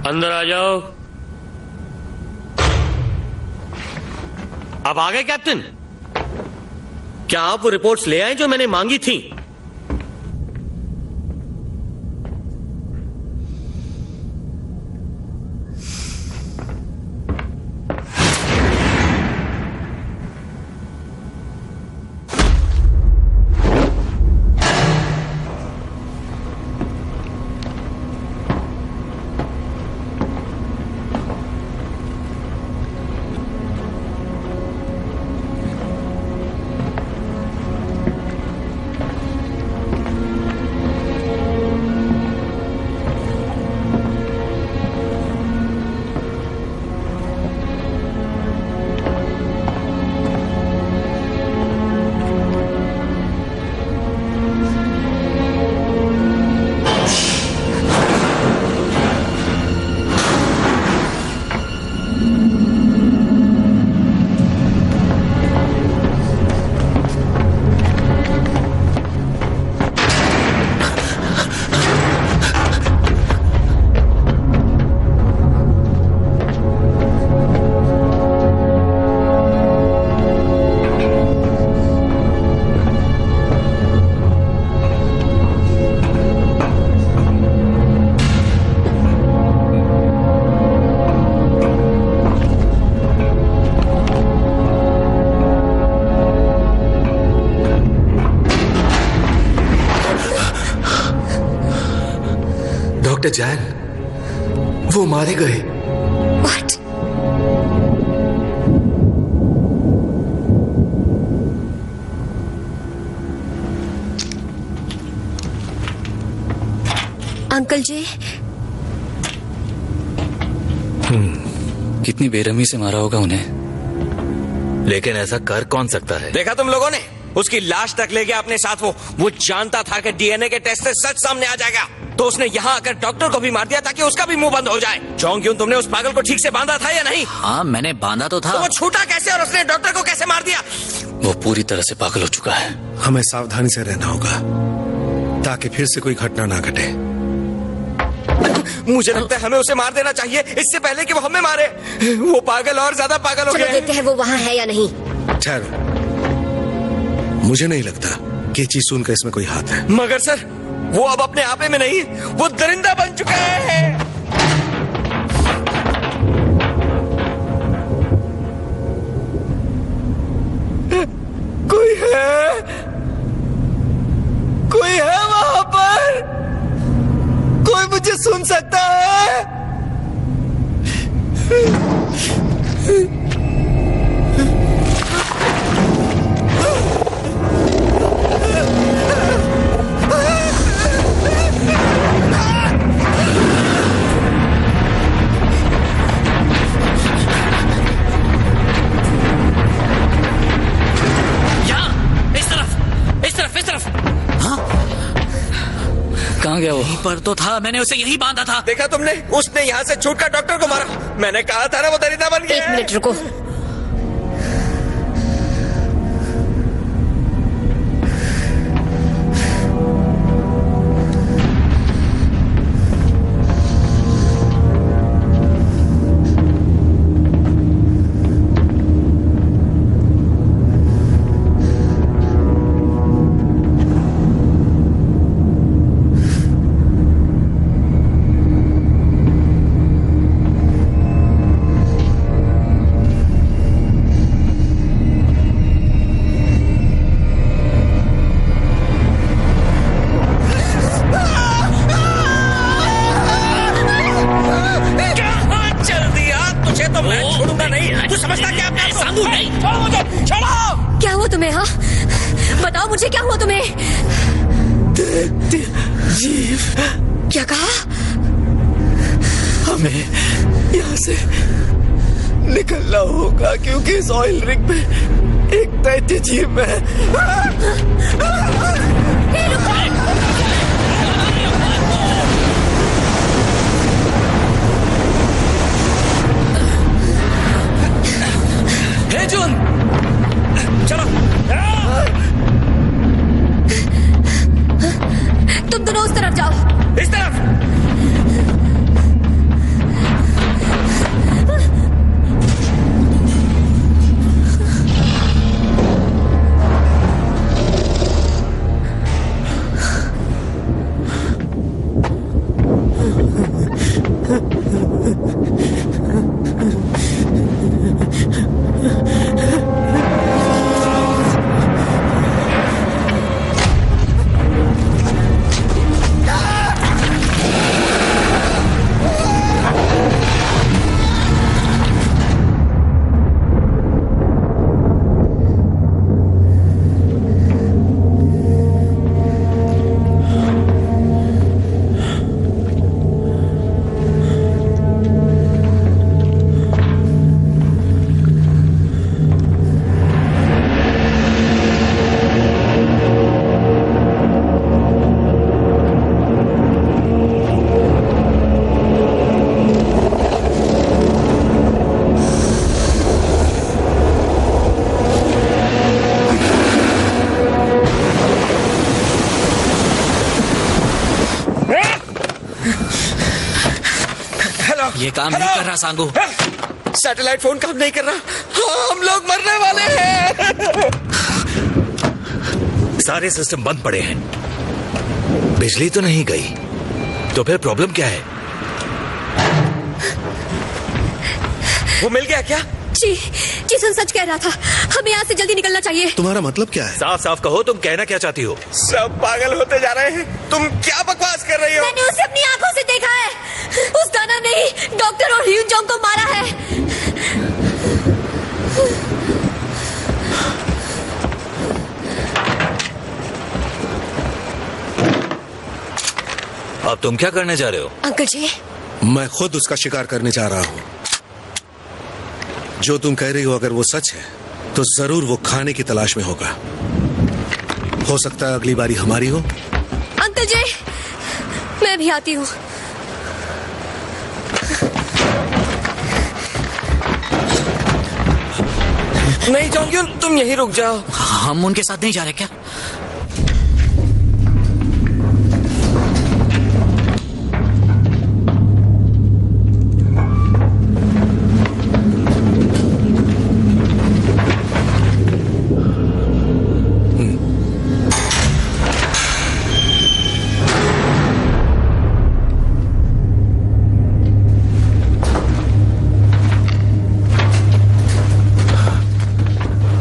अंदर आ जाओ। अब आ गए कैप्टन? क्या आप वो रिपोर्ट्स ले आए जो मैंने मांगी थी? डॉक्टर जैन, वो मारे गए। What? अंकल जी। कितनी बेरहमी से मारा होगा उन्हें। लेकिन ऐसा कर कौन सकता है? देखा तुम लोगों ने? उसकी लाश तक ले गया अपने साथ। वो जानता था कि डीएनए के टेस्ट से सच सामने आ जाएगा, तो उसने यहाँ आकर डॉक्टर को भी मार दिया ताकि उसका भी मुंह बंद हो जाए। चौंक क्यों? तुमने उस पागल को ठीक से बांधा था या नहीं? हाँ, मैंने बांधा तो था। तो वो छूटा कैसे और उसने डॉक्टर को कैसे मार दिया? वो पूरी तरह से पागल हो चुका है। हमें सावधानी से रहना होगा ताकि फिर से कोई घटना ना घटे। मुझे लगता है हमें उसे मार देना चाहिए इससे पहले कि वो हमें मारे। वो पागल और ज्यादा पागल हो गया। देखते हैं वो वहाँ है या नहीं। ठहरो, मुझे नहीं लगता कि चीसून का इसमें कोई हाथ है। मगर सर, वो अब अपने आपे में नहीं, वो दरिंदा बन चुका है। कोई है? कोई है वहां पर? कोई मुझे सुन सकता है? कहाँ गया वो? पर तो था, मैंने उसे यही बांधा था। देखा तुमने? उसने यहाँ से छूटकर डॉक्टर को मारा। मैंने कहा था ना वो दरिंदा बन गया। 1 मिनट रुको। जीव। क्या कहा? हमें यहाँ से निकलना होगा क्योंकि इस ऑयल रिग पे एक दैत्य जीव है। हे जून, चलो। तुम दोनों उस तरफ जाओ। इस तरफ। ये काम नहीं कर रहा सांगू। सैटेलाइट फोन काम नहीं कर रहा। हाँ, हम लोग मरने वाले हैं। सारे सिस्टम बंद पड़े हैं। बिजली तो नहीं गई, तो फिर प्रॉब्लम क्या है? वो मिल गया क्या? जी जिसन सच कह रहा था, हमें यहाँ से जल्दी निकलना चाहिए। तुम्हारा मतलब क्या है? साफ साफ कहो, तुम कहना क्या चाहती हो? सब पागल होते जा रहे हैं। तुम क्या बकवास कर रही हो? मैंने उसे अपनी आंखों से देखा है। उस दानव ने ही डॉक्टर और ह्यून जोंग को मारा है। अब तुम क्या करने जा रहे हो? अंकल जी, मैं खुद उसका शिकार करने जा रहा हूँ। जो तुम कह रही हो अगर वो सच है तो जरूर वो खाने की तलाश में होगा। हो सकता है अगली बारी हमारी हो। अंकल जी मैं भी आती हूँ। नहीं जोंग्युन, तुम यहीं रुक जाओ। हम उनके साथ नहीं जा रहे क्या?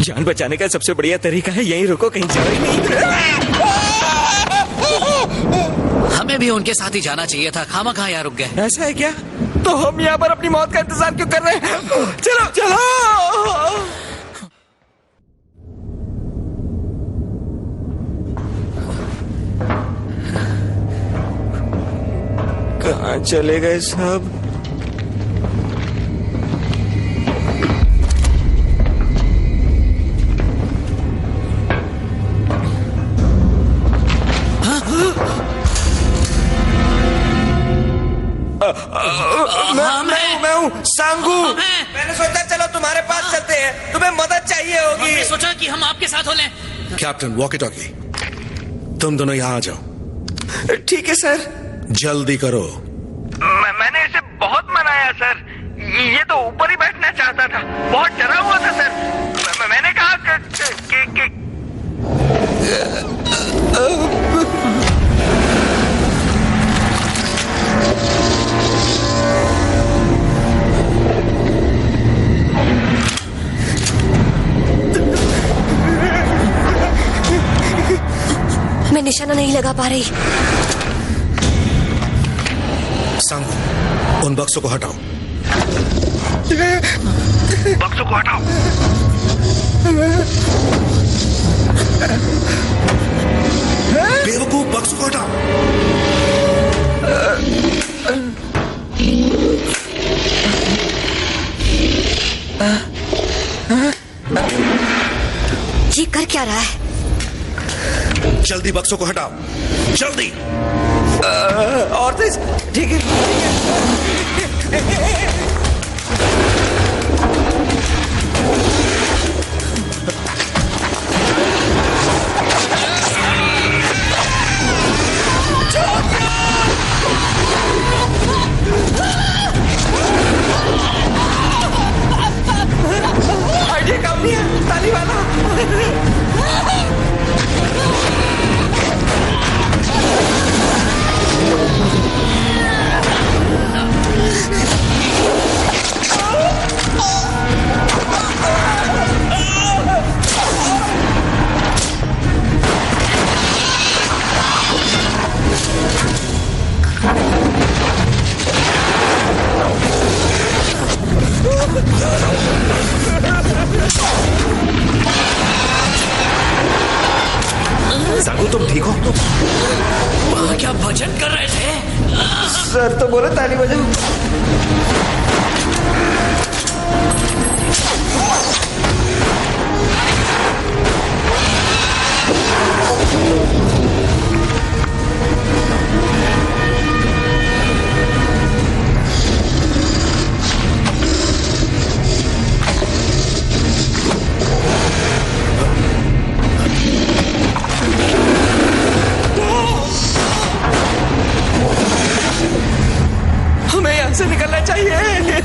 जान बचाने का सबसे बढ़िया तरीका है यहीं रुको, कहीं जाओ ही नहीं। हमें भी उनके साथ ही जाना चाहिए था, खामखा यहाँ रुक गए। ऐसा है क्या? तो हम यहाँ पर अपनी मौत का इंतजार क्यों कर रहे हैं? चलो चलो। कहाँ चले गए सब? मैं हूँ सांगू। मैंने सोचा चलो तुम्हारे पास चलते हैं, तुम्हें मदद चाहिए होगी। हमने सोचा कि हम आपके साथ हो लें। कैप्टन वॉकी टॉकी, तुम दोनों यहाँ आ जाओ। ठीक है सर। जल्दी करो। मैंने इसे बहुत मनाया सर, ये तो ऊपर ही बैठना चाहता था, बहुत डरा हुआ था सर। मैंने कहा कि मैं निशाना नहीं लगा पा रही। सांगू, उन बक्सों को हटाओ। बक्सों को हटाओ। बेवकूफ बक्सों को हटाओ। ये कर क्या रहा है? जल्दी बक्सों को हटाओ, जल्दी। और तेज। ठीक है। आइडिया काम नहीं है, ताली वाला। सागू तुम ठीक हो? वहाँ क्या भजन कर रहे थे? सर तो बोले ताली बजाओ। हमें यहाँ से निकलना चाहिए।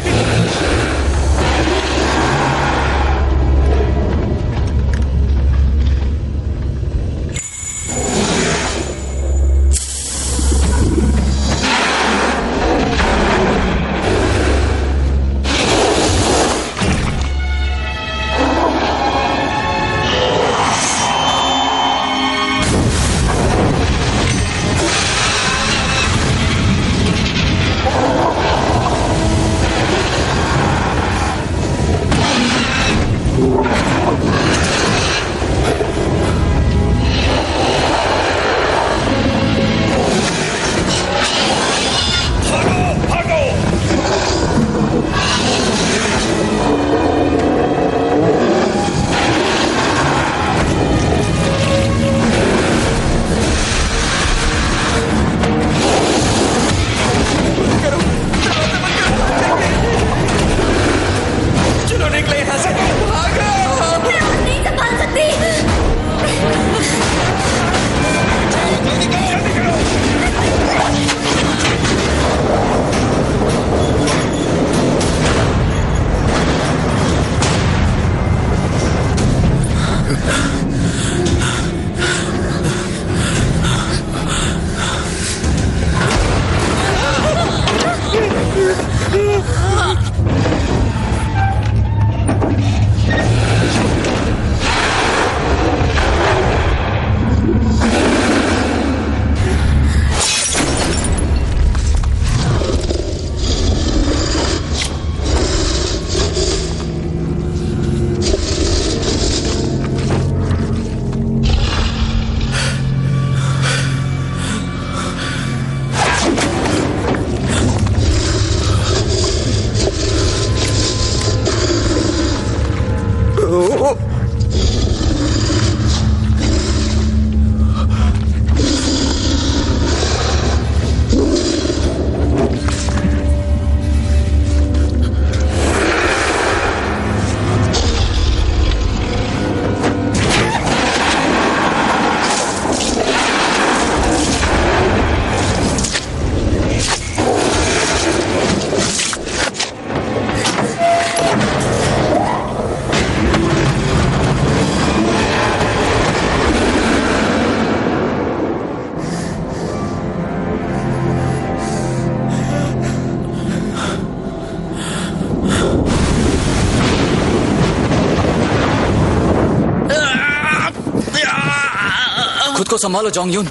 खुद को संभालो जोंग यून।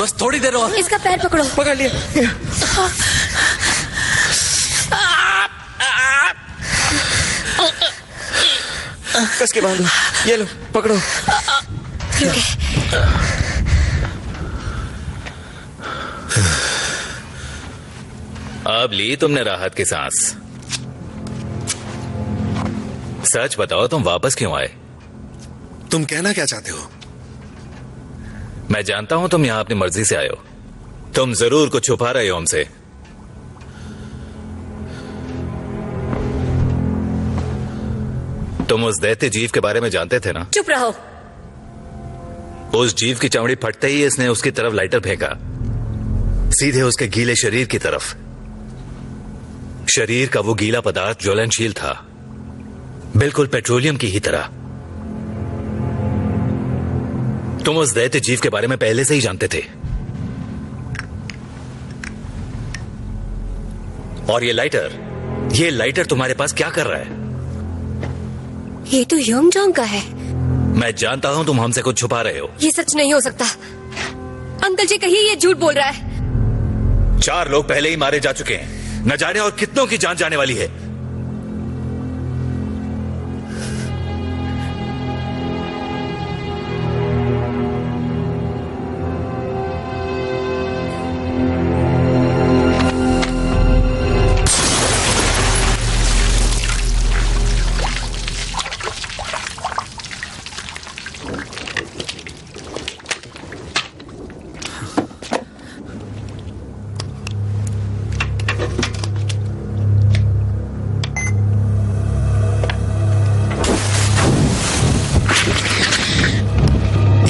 बस थोड़ी देर और। इसका पैर पकड़ो। पकड़ लिया। कस के बांधो, ये लो पकड़ो। अब ली तुमने राहत की सांस। सच बताओ, तुम वापस क्यों आए? तुम कहना क्या चाहते हो? मैं जानता हूं तुम यहां अपनी मर्जी से आए हो। तुम जरूर कुछ छुपा रहे हो हमसे। तुम उस दैत्य जीव के बारे में जानते थे ना? चुप रहो। उस जीव की चमड़ी फटते ही इसने उसकी तरफ लाइटर फेंका, सीधे उसके गीले शरीर की तरफ। शरीर का वो गीला पदार्थ ज्वलनशील था, बिल्कुल पेट्रोलियम की ही तरह। तुम उस दैत्य जीव के बारे में पहले से ही जानते थे। और ये लाइटर तुम्हारे पास क्या कर रहा है? ये तो योंगजोंग का है। मैं जानता हूं तुम हमसे कुछ छुपा रहे हो। ये सच नहीं हो सकता। अंकल जी कहिए ये झूठ बोल रहा है। 4 लोग पहले ही मारे जा चुके हैं, न जाने और कितनों की जान जाने वाली है।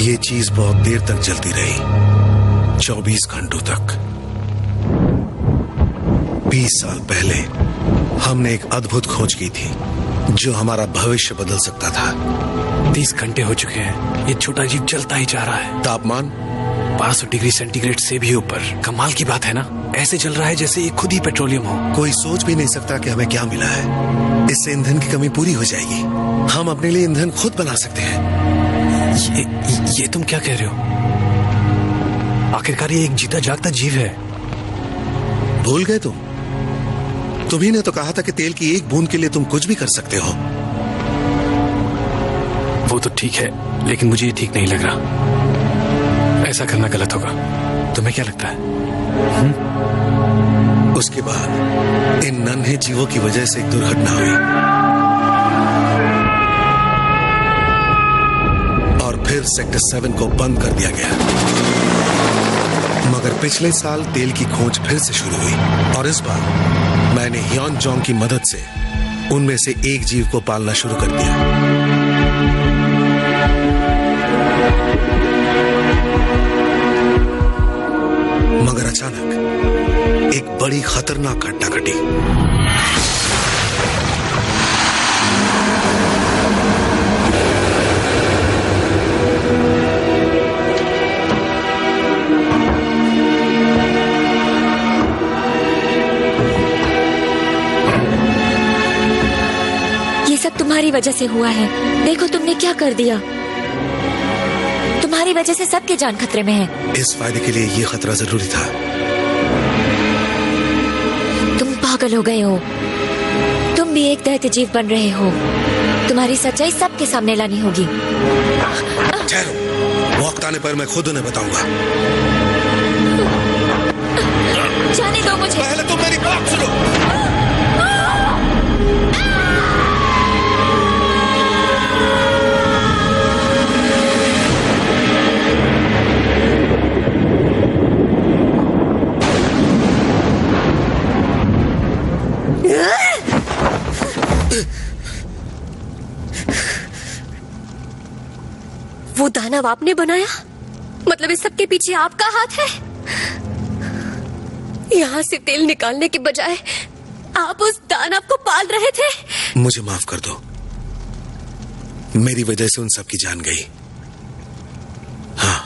ये चीज बहुत देर तक जलती रही, 24 घंटों तक। 20 साल पहले हमने एक अद्भुत खोज की थी जो हमारा भविष्य बदल सकता था। 30 घंटे हो चुके हैं, ये छोटा जीव जलता ही जा रहा है। तापमान 1200 डिग्री सेंटीग्रेड से भी ऊपर। कमाल की बात है ना, ऐसे जल रहा है जैसे ये खुद ही पेट्रोलियम हो। कोई सोच भी नहीं सकता कि हमें क्या मिला है। इससे ईंधन की कमी पूरी हो जाएगी। हम अपने लिए ईंधन खुद बना सकते हैं। ये तुम क्या कह रहे हो? आखिरकार ये एक जीता जागता जीव है। भूल गए तुम ही ने तो कहा था कि तेल की एक बूंद के लिए तुम कुछ भी कर सकते हो। वो तो ठीक है, लेकिन मुझे ये ठीक नहीं लग रहा। ऐसा करना गलत होगा। तुम्हें क्या लगता है? उसके बाद इन नन्हे जीवों की वजह से एक दुर्घटना हुई और फिर सेक्टर 7 को बंद कर दिया गया। मगर पिछले साल तेल की खोज फिर से शुरू हुई और इस बार मैंने ह्योंगजोंग की मदद से उनमें से एक जीव को पालना शुरू कर दिया। मगर अचानक एक बड़ी खतरनाक घटना घटी। ये सब तुम्हारी वजह से हुआ है। देखो तुमने क्या कर दिया। तुम्हारी वजह से सबकी जान खतरे में है। इस फायदे के लिए ये खतरा जरूरी था। तुम पागल हो गए हो। तुम भी एक दैत्य जीव बन रहे हो। तुम्हारी सच्चाई सबके सामने लानी होगी। ठहरो, वक्त आने पर मैं खुद उन्हें बताऊंगा। जाने दो मुझे। पहले तुम मेरी बात सुनो। वो दानव आपने बनाया? मतलब इस सब के पीछे आपका हाथ है? यहाँ से तेल निकालने के बजाय आप उस दानव को पाल रहे थे? मुझे माफ कर दो, मेरी वजह से उन सब की जान गई। हाँ,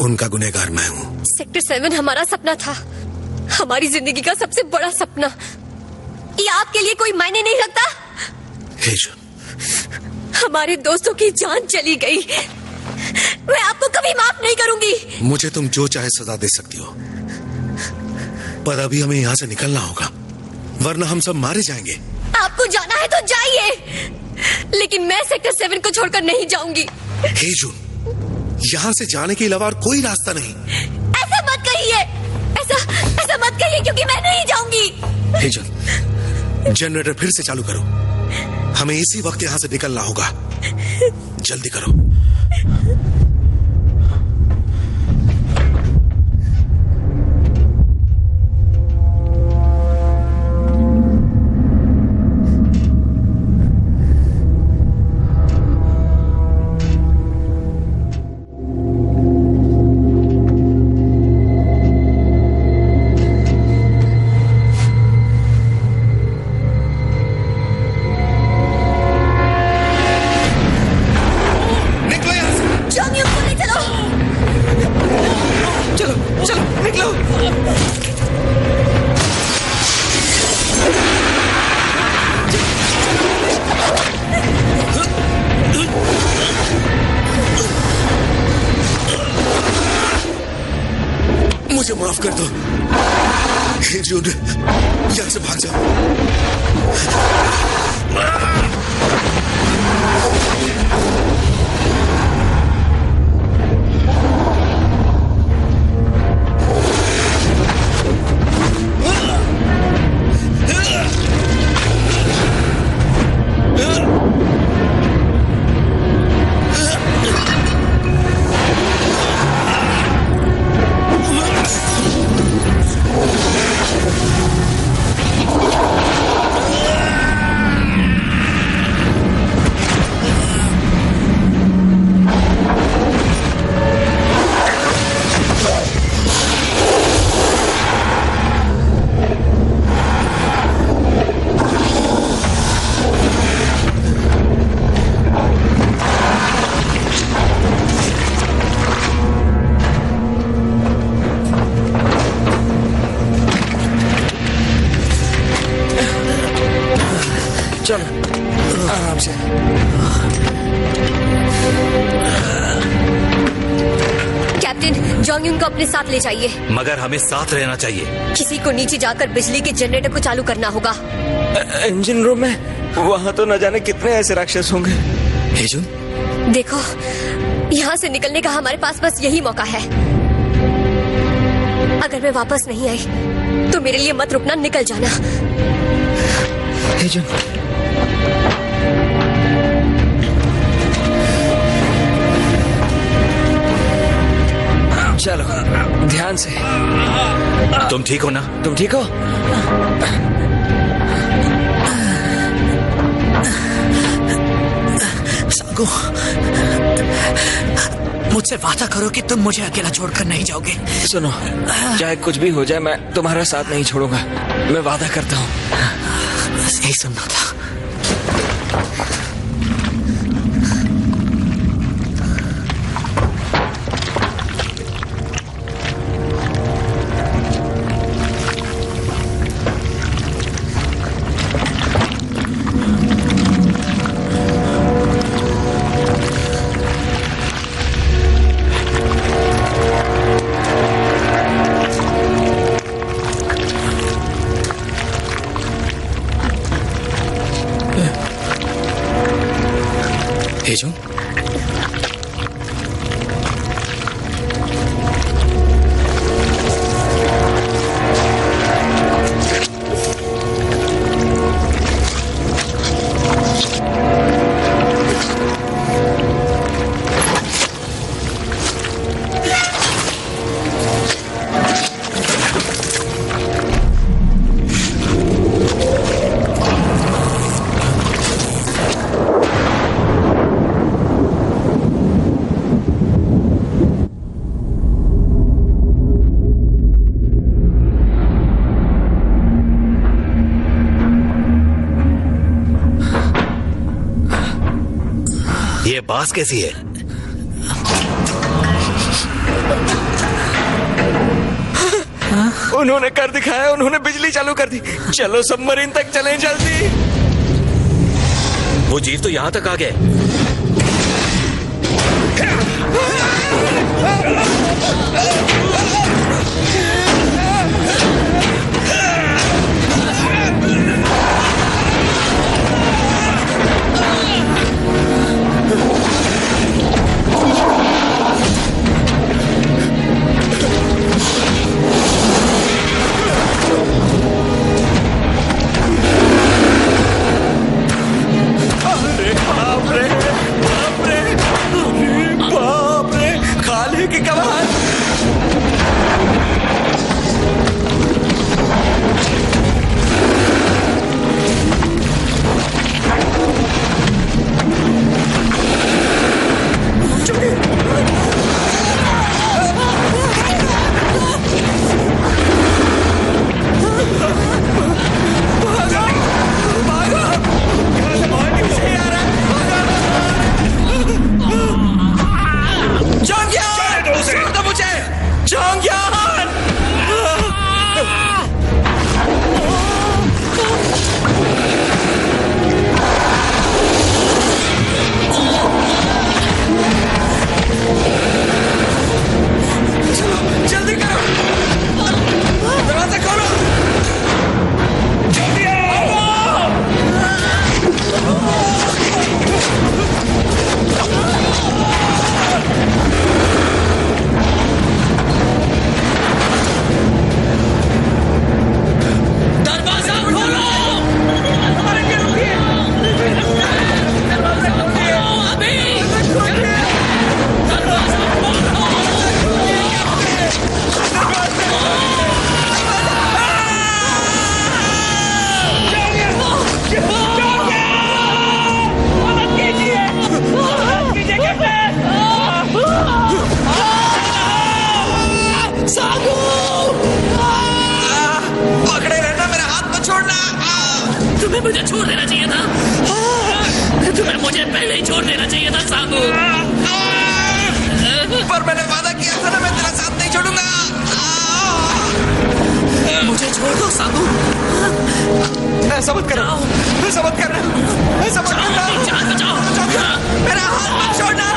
उनका गुनहगार मैं हूँ। सेक्टर 7 हमारा सपना था, हमारी जिंदगी का सबसे बड़ा सपना। ये आपके लिए कोई मायने नहीं रखता? हेजन, हमारे दोस्तों की जान चली गई। मैं आपको कभी माफ नहीं करूंगी। मुझे तुम जो चाहे सजा दे सकती हो, पर अभी हमें यहाँ से निकलना होगा, वरना हम सब मारे जाएंगे। आपको जाना है तो जाइए। लेकिन मैं सेक्टर 7 को छोड़कर नहीं जाऊंगी। हे जून, यहाँ से जाने के अलावा और कोई रास्ता नहीं। ऐसा मत कहिए, ऐसा मत कहिए, क्योंकि मैं नहीं जाऊंगी। हे जून, जनरेटर फिर से चालू करो। हमें इसी वक्त यहाँ से निकलना होगा। जल्दी करो। मुझे माफ कर दो। हे जून, यहां से भाग जाओ। चलो आराम से। कैप्टन, जोंग को अपने साथ ले जाइए। मगर हमें साथ रहना चाहिए। किसी को नीचे जाकर बिजली के जनरेटर को चालू करना होगा। इंजन रूम में वहाँ तो न जाने कितने ऐसे राक्षस होंगे। हे जून, देखो, यहाँ से निकलने का हमारे पास बस यही मौका है। अगर मैं वापस नहीं आई तो मेरे लिए मत रुकना, निकल जाना। हे जून, चलो ध्यान से। तुम ठीक हो ना? तुम ठीक हो? सांगो, मुझसे वादा करो कि तुम मुझे अकेला छोड़कर नहीं जाओगे। सुनो, चाहे कुछ भी हो जाए मैं तुम्हारा साथ नहीं छोड़ूंगा। मैं वादा करता हूँ। बस यही सुनना था। हे जून, ये बास कैसी है? उन्होंने कर दिखाया, उन्होंने बिजली चालू कर दी। चलो सबमरीन तक चलें जल्दी। वो जीव तो यहाँ तक आ गए। तुम्हें मुझे छोड़ देना चाहिए था। तुम्हें मुझे पहले ही छोड़ देना चाहिए था साबू। पर मैंने वादा किया था ना, मैं तेरा साथ नहीं छोड़ूंगा। मुझे छोड़ दो साबू। ऐसा मत करो, ऐसा मत करना, ऐसा मत करना। जान बचाओ। मेरा हाथ मत छोड़ना।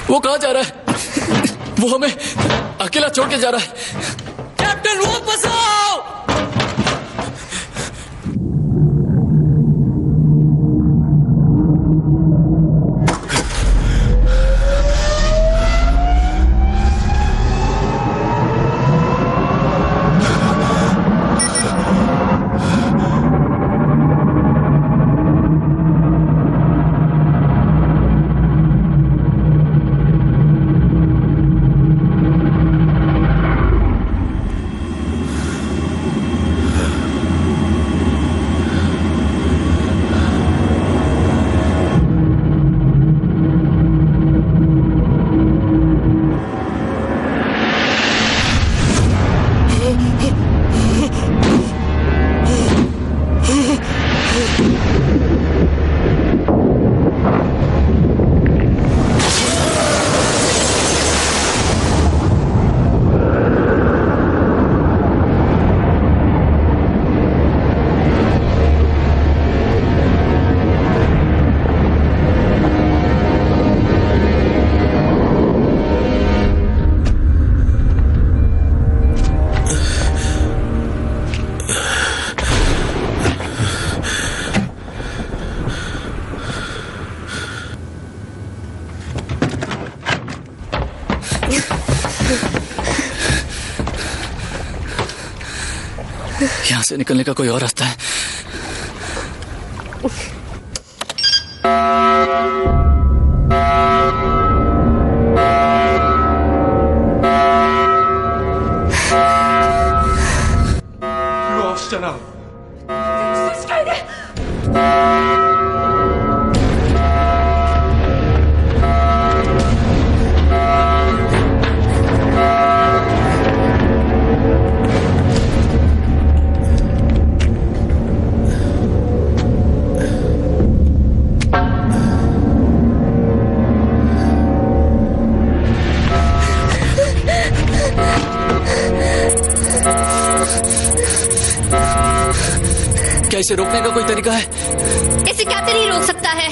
वो कहाँ जा रहा है? वो हमें अकेला छोड़ के जा रहा है। कैप्टन वापस आओ! यहाँ से निकलने का कोई और रास्ता है? Lost now. क्या इसे रोकने का कोई तरीका है? इसे कैप्टन ही रोक सकता है।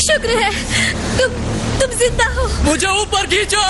शुक्र है तुम जिंदा हो। मुझे ऊपर खींचो।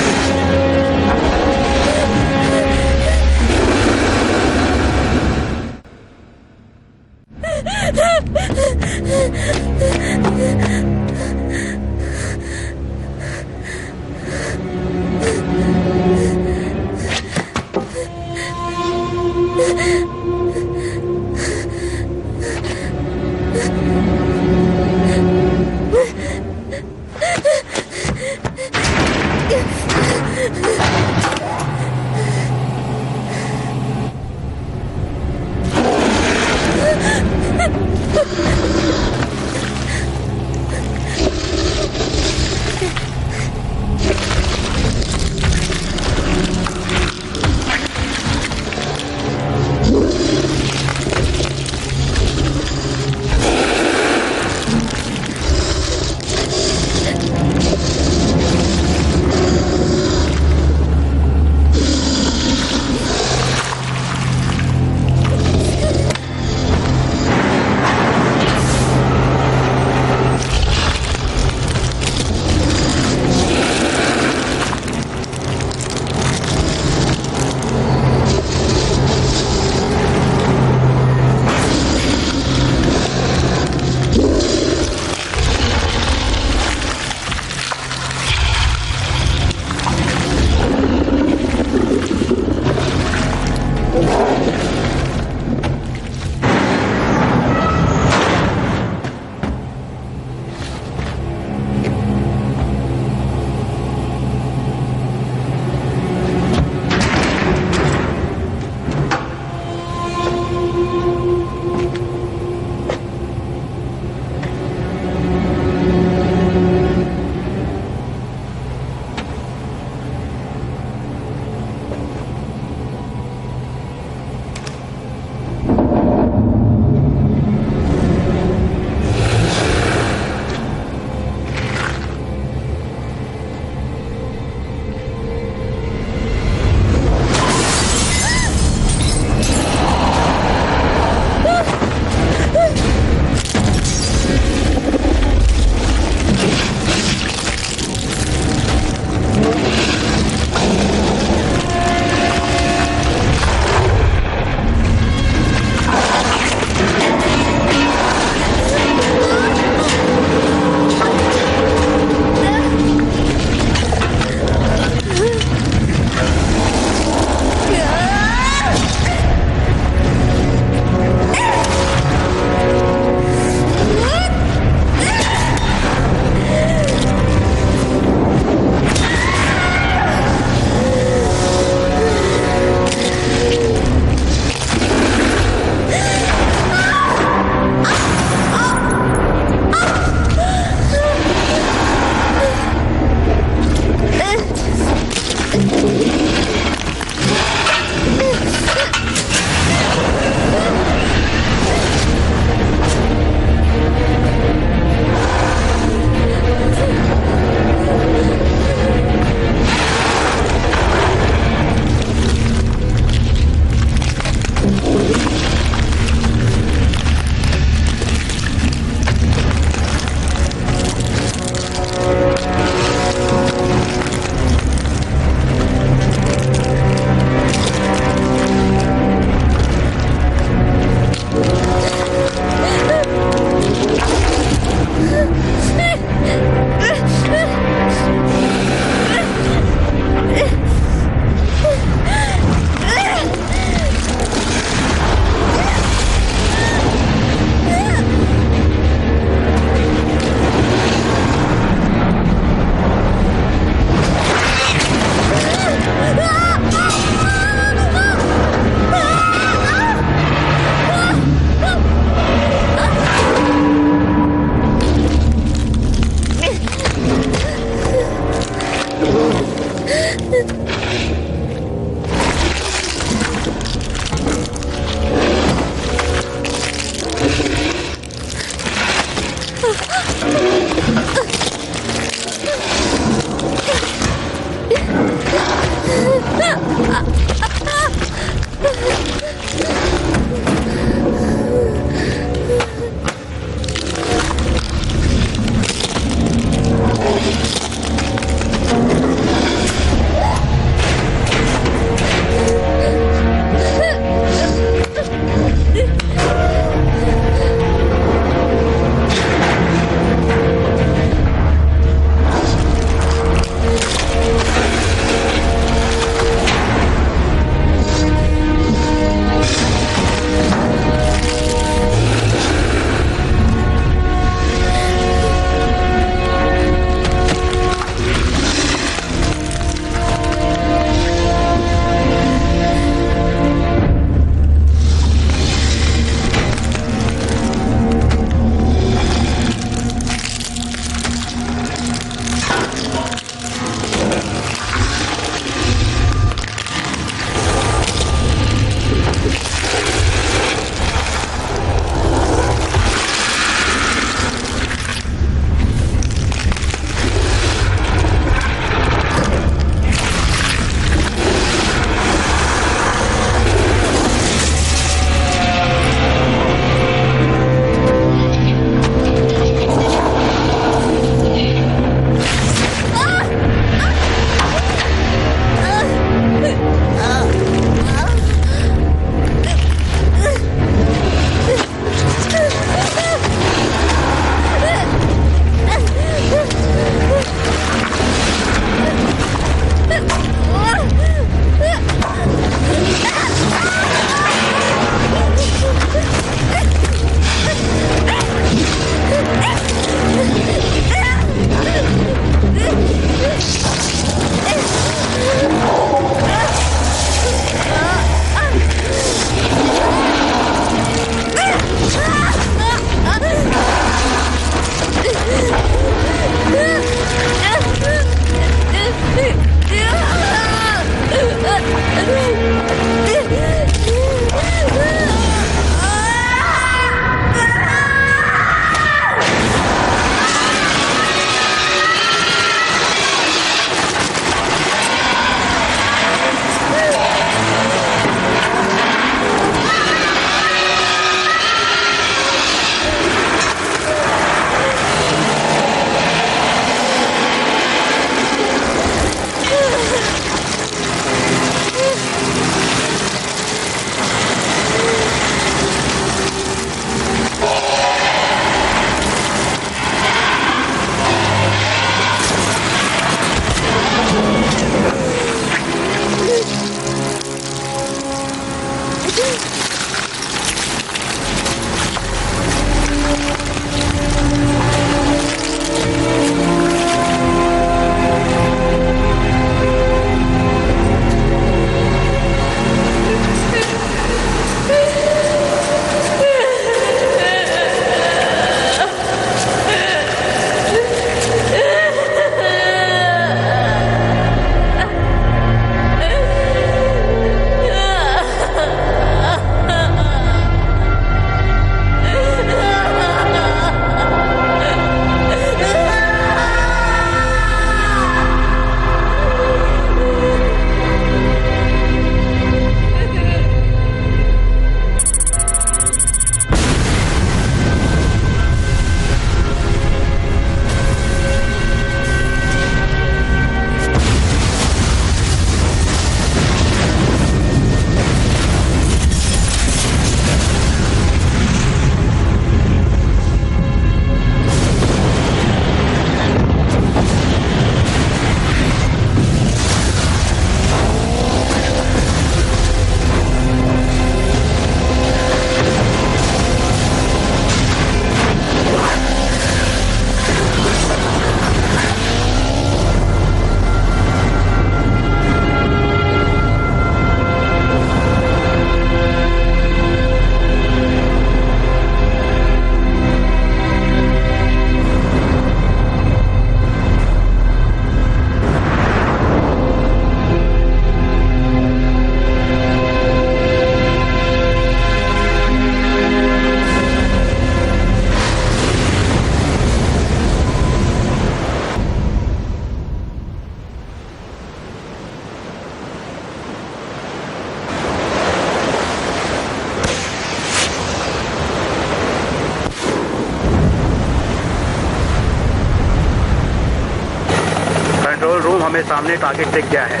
हमें सामने टारगेट दिख गया है।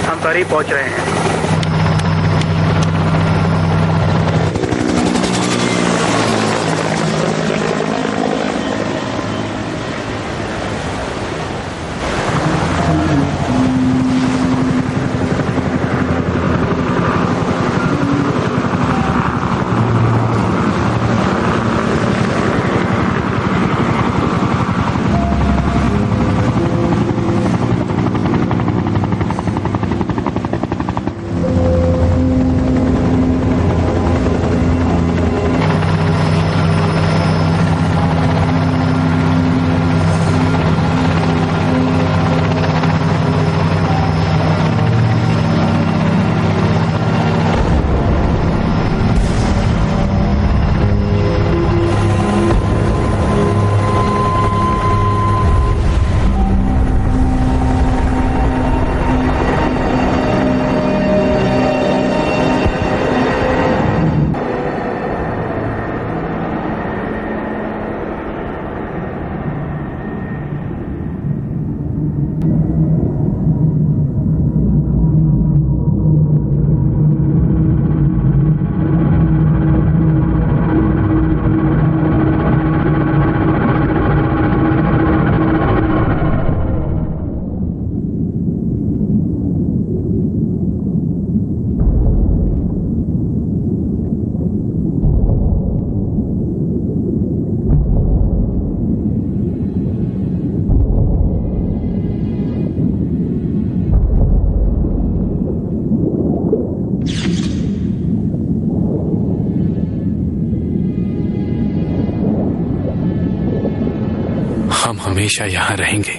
हम करीब पहुंच रहे हैं। हम हमेशा यहां रहेंगे।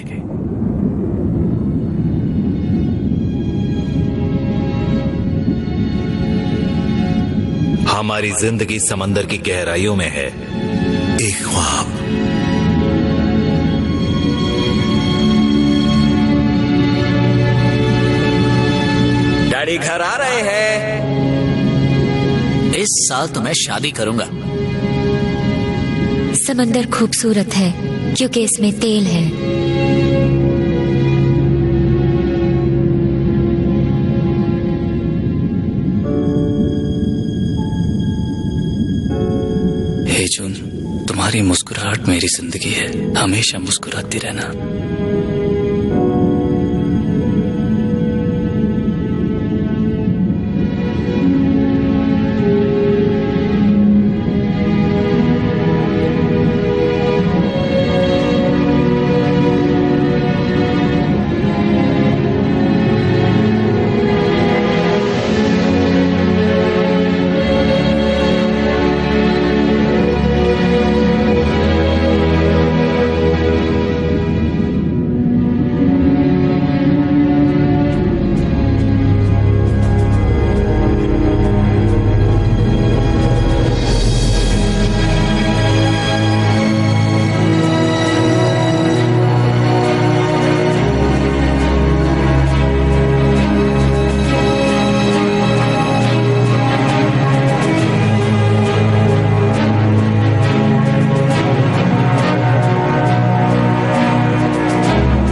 हमारी जिंदगी समंदर की गहराइयों में है, एक ख्वाब। डैडी घर आ रहे हैं। इस साल तो मैं शादी करूंगा। समंदर खूबसूरत है क्योंकि इसमें तेल है। हे जून, तुम्हारी मुस्कुराहट मेरी जिंदगी है। हमेशा मुस्कुराती रहना।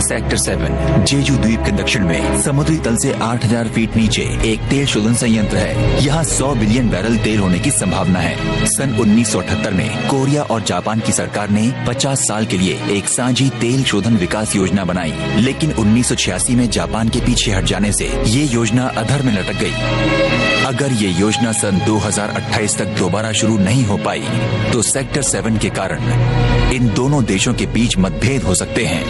सेक्टर 7 जेजू द्वीप के दक्षिण में समुद्री तल से 8000 फीट नीचे एक तेल शोधन संयंत्र है। यहाँ 100 बिलियन बैरल तेल होने की संभावना है। सन 1978 में कोरिया और जापान की सरकार ने 50 साल के लिए एक साझी तेल शोधन विकास योजना बनाई, लेकिन 1986 में जापान के पीछे हट जाने से ये योजना अधर में लटक गई। अगर ये योजना सन 2028 तक दोबारा शुरू नहीं हो पाई तो सेक्टर 7 के कारण इन दोनों देशों के बीच मतभेद हो सकते हैं।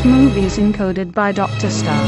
Movies encoded by Dr. Star.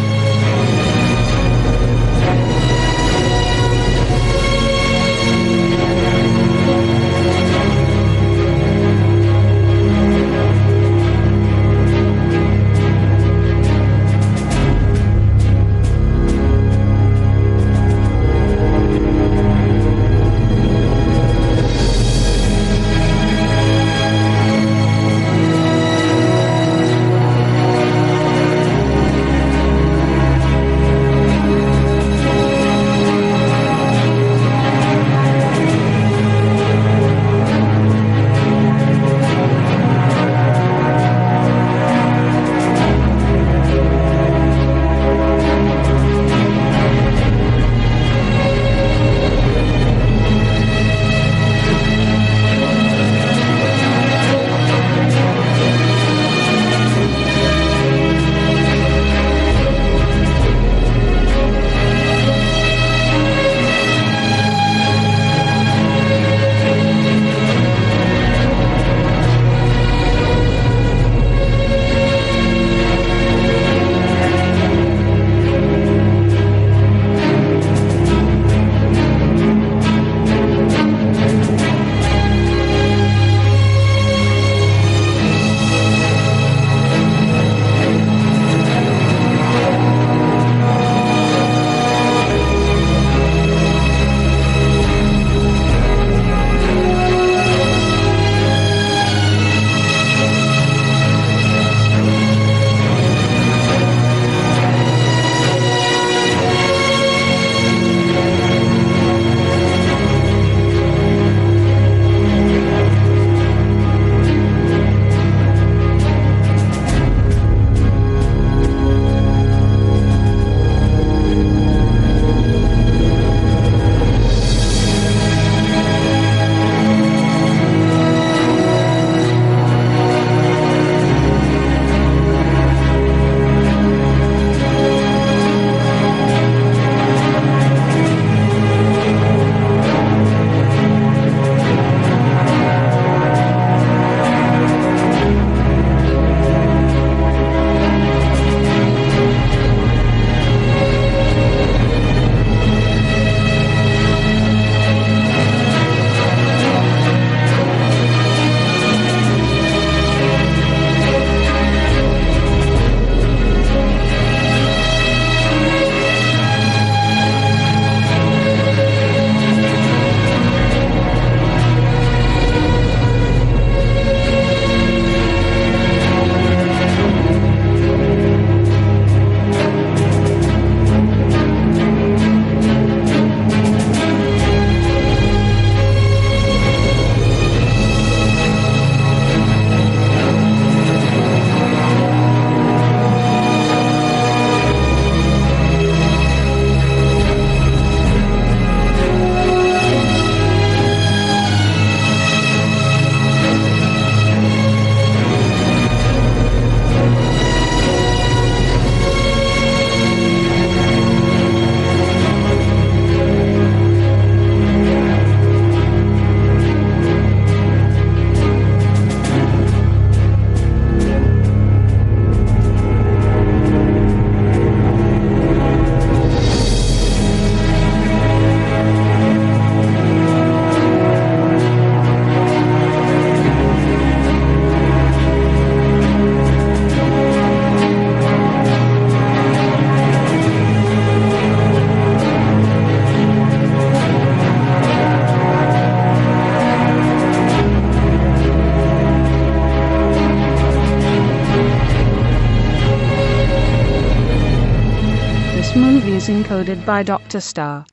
Movies encoded by Dr. Star.